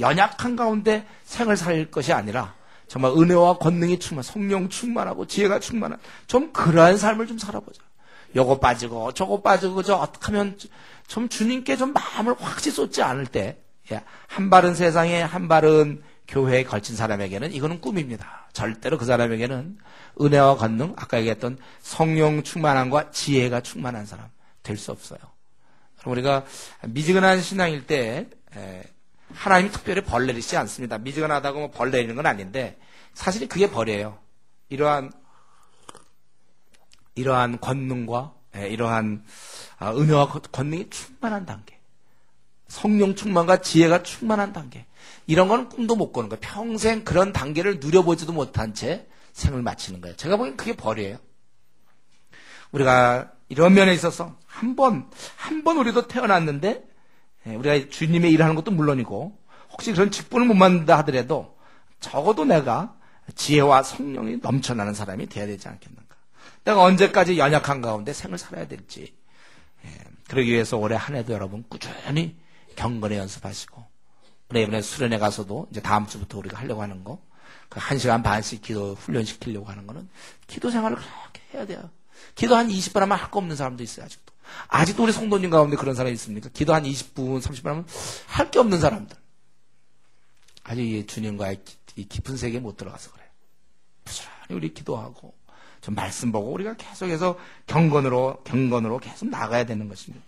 연약한 가운데 생을 살 것이 아니라 정말 은혜와 권능이 성령 충만하고 지혜가 충만한 좀 그러한 삶을 좀 살아보자. 요거 빠지고 저거 빠지고 어떻게 하면 좀 주님께 좀 마음을 확실히 쏟지 않을 때, 한 발은 세상에 한 발은 교회에 걸친 사람에게는 이거는 꿈입니다. 절대로 그 사람에게는 은혜와 권능, 아까 얘기했던 성령 충만함과 지혜가 충만한 사람 될 수 없어요. 우리가 미지근한 신앙일 때 하나님이 특별히 벌 내리시지 않습니다. 미지근하다고 뭐 벌 내리는 건 아닌데 사실 그게 벌이에요. 이러한 권능과 이러한 은혜와 권능이 충만한 단계, 성령 충만과 지혜가 충만한 단계, 이런 거는 꿈도 못 꾸는 거예요. 평생 그런 단계를 누려보지도 못한 채 생을 마치는 거예요. 제가 보기엔 그게 벌이에요. 우리가 이런 면에 있어서 한 번 우리도 태어났는데, 우리가 주님의 일하는 것도 물론이고, 혹시 그런 직분을 못 만든다 하더라도 적어도 내가 지혜와 성령이 넘쳐나는 사람이 돼야 되지 않겠는가. 내가 언제까지 연약한 가운데 생을 살아야 될지, 그러기 위해서 올해 한 해도 여러분 꾸준히 경건의 연습하시고, 우리 이번에 수련회 가서도 이제 다음 주부터 우리가 하려고 하는 거, 그 1시간 반씩 기도 훈련시키려고 하는 거는 기도 생활을 그렇게 해야 돼요. 기도 한 20분 하면 할 거 없는 사람도 있어요. 아직도 우리 성도님 가운데 그런 사람이 있습니까? 기도 한 20분 30분 하면 할 게 없는 사람들, 아직 주님과의 이 깊은 세계에 못 들어가서 그래요. 부지런히 우리 기도하고 좀 말씀 보고 우리가 계속해서 경건으로 계속 나가야 되는 것입니다.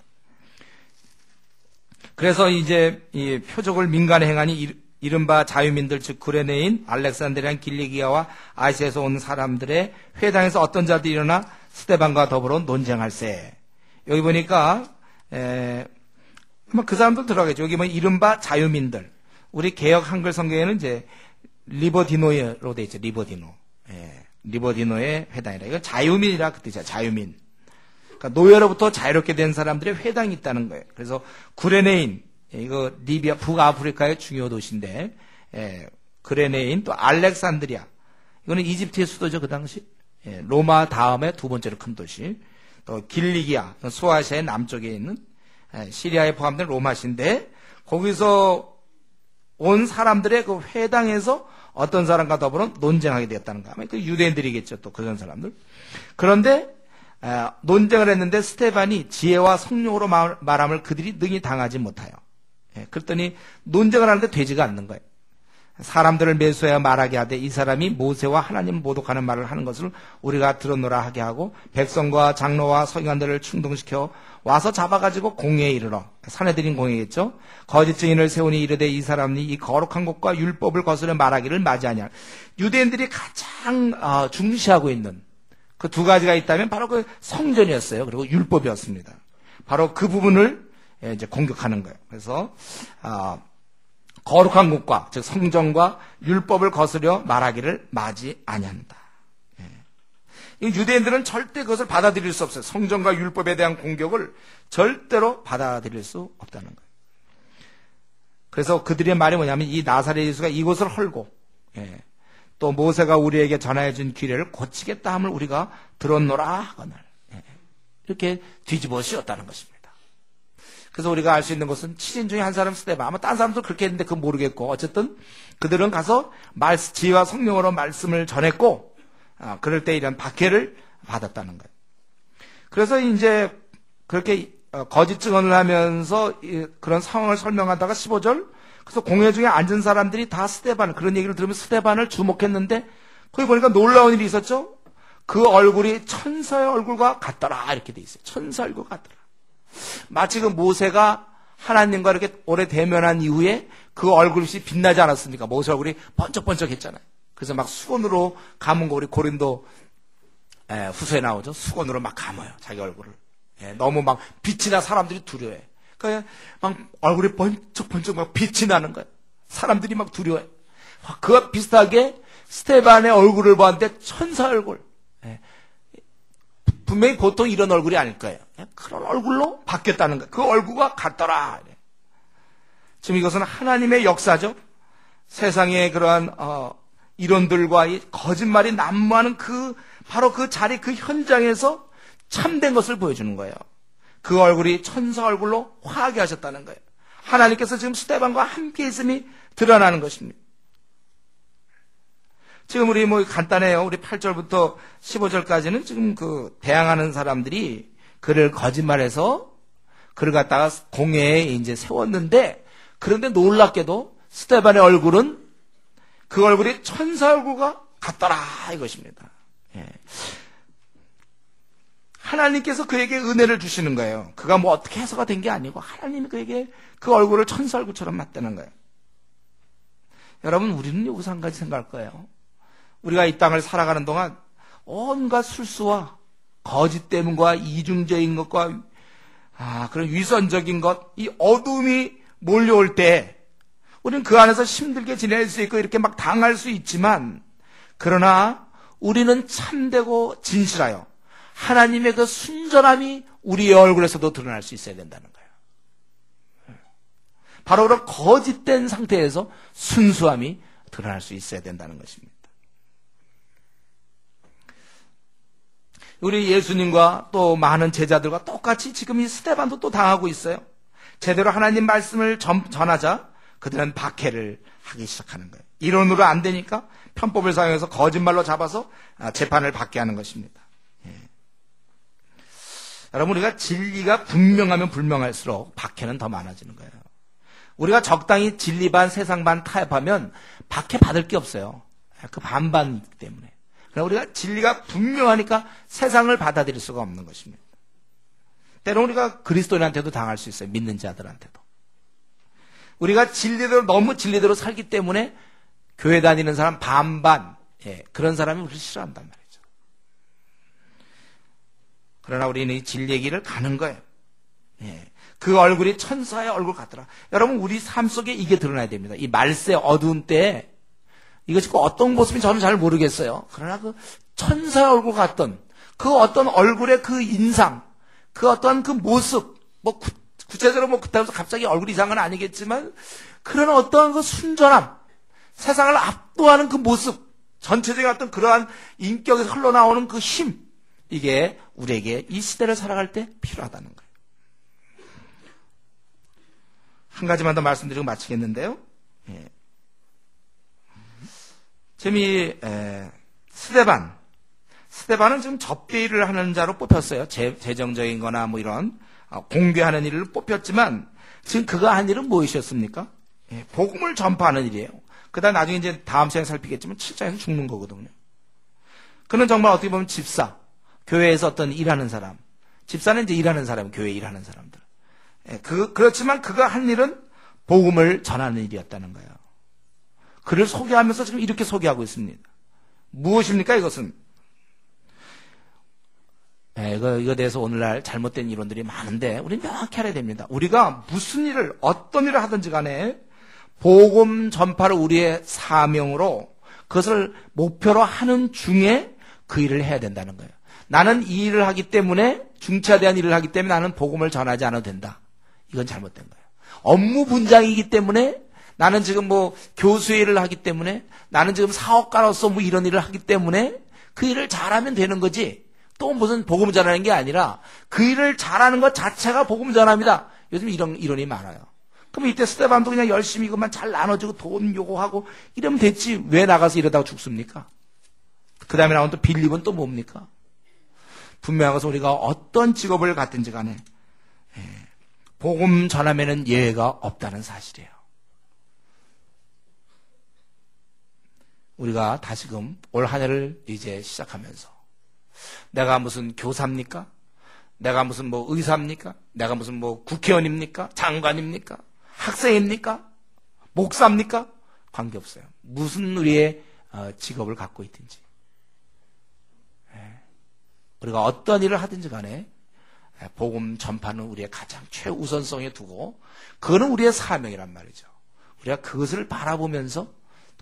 그래서 이제 이 표적을 민간에 행하니 이른바 자유민들, 즉 구레네인, 알렉산드리아, 길리기아와 아시아에서 온 사람들의 회당에서 어떤 자들이 일어나 스데반과 더불어 논쟁할세. 여기 보니까 아마 그 사람들 들어가겠죠. 여기 보면 이른바 자유민들. 우리 개역 한글 성경에는 이제 리버디노로 돼 있죠. 리버디노의 회당이라. 이건 자유민이라 그 뜻이야. 자유민. 그러니까 노예로부터 자유롭게 된 사람들의 회당이 있다는 거예요. 그래서 구레네인, 이거 리비아 북아프리카의 중요 도시인데, 구레네인, 또 알렉산드리아, 이거는 이집트의 수도죠. 그 당시. 로마 다음에 두 번째로 큰 도시. 또 길리기아, 소아시아의 남쪽에 있는 시리아에 포함된 로마시인데, 거기서 온 사람들의 그 회당에서 어떤 사람과 더불어 논쟁하게 되었다는 거. 아마 그 유대인들이겠죠. 또 그런 사람들. 그런데 논쟁을 했는데 스테반이 지혜와 성령으로 말함을 그들이 능히 당하지 못하여. 그랬더니 논쟁을 하는데 되지가 않는 거예요. 사람들을 매수하여 말하게 하되 이 사람이 모세와 하나님 모독하는 말을 하는 것을 우리가 들었노라 하게 하고 백성과 장로와 서기관들을 충동시켜 와서 잡아가지고 공회에 이르러, 사내들인 공회겠죠. 거짓 증인을 세우니 이르되 이 사람이 이 거룩한 것과 율법을 거스려 말하기를 맞이하냐. 유대인들이 가장 중시하고 있는 그 두 가지가 있다면 바로 그 성전이었어요. 그리고 율법이었습니다. 바로 그 부분을 이제 공격하는 거예요. 그래서 거룩한 것과 즉 성전과 율법을 거스려 말하기를 맞이 아니한다. 이 유대인들은 절대 그것을 받아들일 수 없어요. 성전과 율법에 대한 공격을 절대로 받아들일 수 없다는 거예요. 그래서 그들의 말이 뭐냐면 이 나사렛 예수가 이곳을 헐고 또 모세가 우리에게 전하여 준 규례를 고치겠다 함을 우리가 들었노라 하거늘, 이렇게 뒤집어 씌웠다는 것입니다. 그래서 우리가 알 수 있는 것은 7인 중에 한 사람 스데반, 아마 딴 사람도 그렇게 했는데 그건 모르겠고, 어쨌든 그들은 가서 지혜와 성령으로 말씀을 전했고, 그럴 때 이런 박해를 받았다는 거예요. 그래서 이제 그렇게 거짓 증언을 하면서 그런 상황을 설명하다가 15절, 그래서 공회 중에 앉은 사람들이 다 스데반, 그런 얘기를 들으면 스데반을 주목했는데, 거기 보니까 놀라운 일이 있었죠. 그 얼굴이 천사의 얼굴과 같더라, 이렇게 돼 있어요. 천사 얼굴 같더라. 마치 그 모세가 하나님과 이렇게 오래 대면한 이후에 그 얼굴이 빛나지 않았습니까? 모세 얼굴이 번쩍번쩍 했잖아요. 그래서 막 수건으로 감은 거, 우리 고린도 후서에 나오죠. 수건으로 막 감아요, 자기 얼굴을. 너무 막 빛이 나 사람들이 두려워해. 그러니까 막 얼굴이 번쩍번쩍 막 빛이 나는 거야. 사람들이 막 두려워해. 그와 비슷하게 스데반의 얼굴을 보았는데 천사 얼굴. 분명히 보통 이런 얼굴이 아닐 거예요. 그런 얼굴로 바뀌었다는 거예요. 그 얼굴과 같더라. 지금 이것은 하나님의 역사죠. 세상의 그러한 이론들과 이 거짓말이 난무하는 바로 그 자리, 그 현장에서 참된 것을 보여주는 거예요. 그 얼굴이 천사 얼굴로 화하게 하셨다는 거예요. 하나님께서 지금 스데반과 함께 있음이 드러나는 것입니다. 지금 우리 간단해요. 우리 8절부터 15절까지는 지금 대항하는 사람들이 그를 거짓말해서 그를 갖다가 공회에 이제 세웠는데, 그런데 놀랍게도 스데반의 얼굴은 그 얼굴이 천사 얼굴과 같더라 이것입니다. 하나님께서 그에게 은혜를 주시는 거예요. 그가 어떻게 해서가 된 게 아니고 하나님이 그에게 그 얼굴을 천사 얼굴처럼 맞다는 거예요. 여러분, 우리는 여기서 한 가지 생각할 거예요. 우리가 이 땅을 살아가는 동안 온갖 술수와 거짓됨과 이중적인 것과 그런 위선적인 것, 이 어둠이 몰려올 때 우리는 그 안에서 힘들게 지낼 수 있고 이렇게 막 당할 수 있지만, 그러나 우리는 참되고 진실하여 하나님의 그 순전함이 우리의 얼굴에서도 드러날 수 있어야 된다는 거예요. 바로 그런 거짓된 상태에서 순수함이 드러날 수 있어야 된다는 것입니다. 우리 예수님과 또 많은 제자들과 똑같이 지금 이 스데반도 또 당하고 있어요. 제대로 하나님 말씀을 전하자 그들은 박해를 하기 시작하는 거예요. 이론으로 안 되니까 편법을 사용해서 거짓말로 잡아서 재판을 받게 하는 것입니다. 여러분, 우리가 진리가 분명하면 불명할수록 박해는 더 많아지는 거예요. 우리가 적당히 진리 반 세상 반 타협하면 박해 받을 게 없어요. 그 반반이기 때문에. 그러나 우리가 진리가 분명하니까 세상을 받아들일 수가 없는 것입니다. 때로는 우리가 그리스도인한테도 당할 수 있어요. 믿는 자들한테도. 우리가 너무 진리대로 살기 때문에 교회 다니는 사람 반반, 그런 사람이 우리를 싫어한단 말이죠. 그러나 우리는 이 진리의 길을 가는 거예요. 그 얼굴이 천사의 얼굴 같더라. 여러분, 우리 삶 속에 이게 드러나야 됩니다. 이 말세 어두운 때에 이것이 어떤 모습인지 저는 잘 모르겠어요. 그러나 그 천사의 얼굴 같던 그 어떤 얼굴의 그 인상, 그 어떤 그 모습, 구체적으로 그때부터 갑자기 얼굴 이상한 건 아니겠지만, 그런 어떤 그 순전함, 세상을 압도하는 그 모습, 전체적인 어떤 그러한 인격에서 흘러나오는 그 힘, 이게 우리에게 이 시대를 살아갈 때 필요하다는 거예요. 한 가지만 더 말씀드리고 마치겠는데요. 스데반은 지금 접대일을 하는 자로 뽑혔어요. 재정적인 거나 이런 공개하는 일을 뽑혔지만, 지금 그가 한 일은 무엇이었습니까? 복음을 전파하는 일이에요. 그다음 나중에 이제 다음 시간에 살피겠지만 7장에서 죽는 거거든요. 그는 정말 어떻게 보면 집사, 교회에서 어떤 일하는 사람, 집사는 이제 일하는 사람, 교회에 일하는 사람들. 그렇지만 그가 한 일은 복음을 전하는 일이었다는 거예요. 그를 소개하면서 지금 이렇게 소개하고 있습니다. 무엇입니까, 이것은? 이거에 대해서 오늘날 잘못된 이론들이 많은데, 우리는 명확히 알아야 됩니다. 우리가 무슨 일을, 어떤 일을 하든지 간에, 복음 전파를 우리의 사명으로, 그것을 목표로 하는 중에 그 일을 해야 된다는 거예요. 나는 이 일을 하기 때문에, 중차대한 일을 하기 때문에 나는 복음을 전하지 않아도 된다. 이건 잘못된 거예요. 업무 분장이기 때문에, 나는 지금 교수의 일을 하기 때문에, 나는 지금 사업가로서 이런 일을 하기 때문에 그 일을 잘하면 되는 거지, 또 무슨 복음 전하는 게 아니라 그 일을 잘하는 것 자체가 복음 전합니다. 요즘 이런 이론이 많아요. 그럼 이때 스데반도 그냥 열심히 그만 잘 나눠주고 돈 요구하고 이러면 됐지, 왜 나가서 이러다가 죽습니까? 그 다음에 나온 또 빌립은 또 뭡니까? 분명한 것은 우리가 어떤 직업을 갖든지 간에 복음 전함에는 예외가 없다는 사실이에요. 우리가 다시금 올 한 해를 이제 시작하면서, 내가 무슨 교사입니까? 내가 무슨 의사입니까? 내가 무슨 국회의원입니까? 장관입니까? 학생입니까? 목사입니까? 관계없어요. 무슨 우리의 직업을 갖고 있든지, 우리가 어떤 일을 하든지 간에 복음 전파는 우리의 가장 최우선성에 두고 그거는 우리의 사명이란 말이죠. 우리가 그것을 바라보면서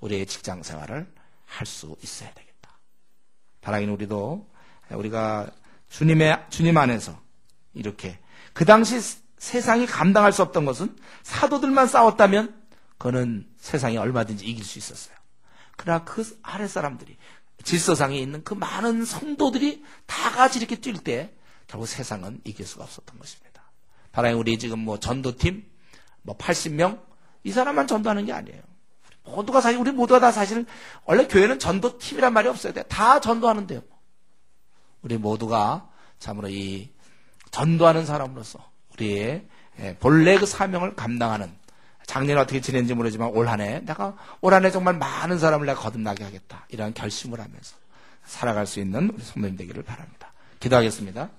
우리의 직장 생활을 할 수 있어야 되겠다. 바라기는 우리도 우리가 주님 안에서 이렇게 그 당시 세상이 감당할 수 없던 것은 사도들만 싸웠다면 그는 세상이 얼마든지 이길 수 있었어요. 그러나 그 아래 사람들이 질서상에 있는 그 많은 성도들이 다 같이 이렇게 뛸 때 결국 세상은 이길 수가 없었던 것입니다. 바라기 우리 지금 뭐 전도팀 80명 이 사람만 전도하는 게 아니에요. 우리 모두가 다 사실은 원래 교회는 전도팀이란 말이 없어야 돼요. 다 전도하는데요. 우리 모두가 참으로 이 전도하는 사람으로서 우리의 본래 그 사명을 감당하는 작년에 어떻게 지냈는지 모르지만 올 한 해 정말 많은 사람을 내가 거듭나게 하겠다. 이런 결심을 하면서 살아갈 수 있는 우리 성도님 되기를 바랍니다. 기도하겠습니다.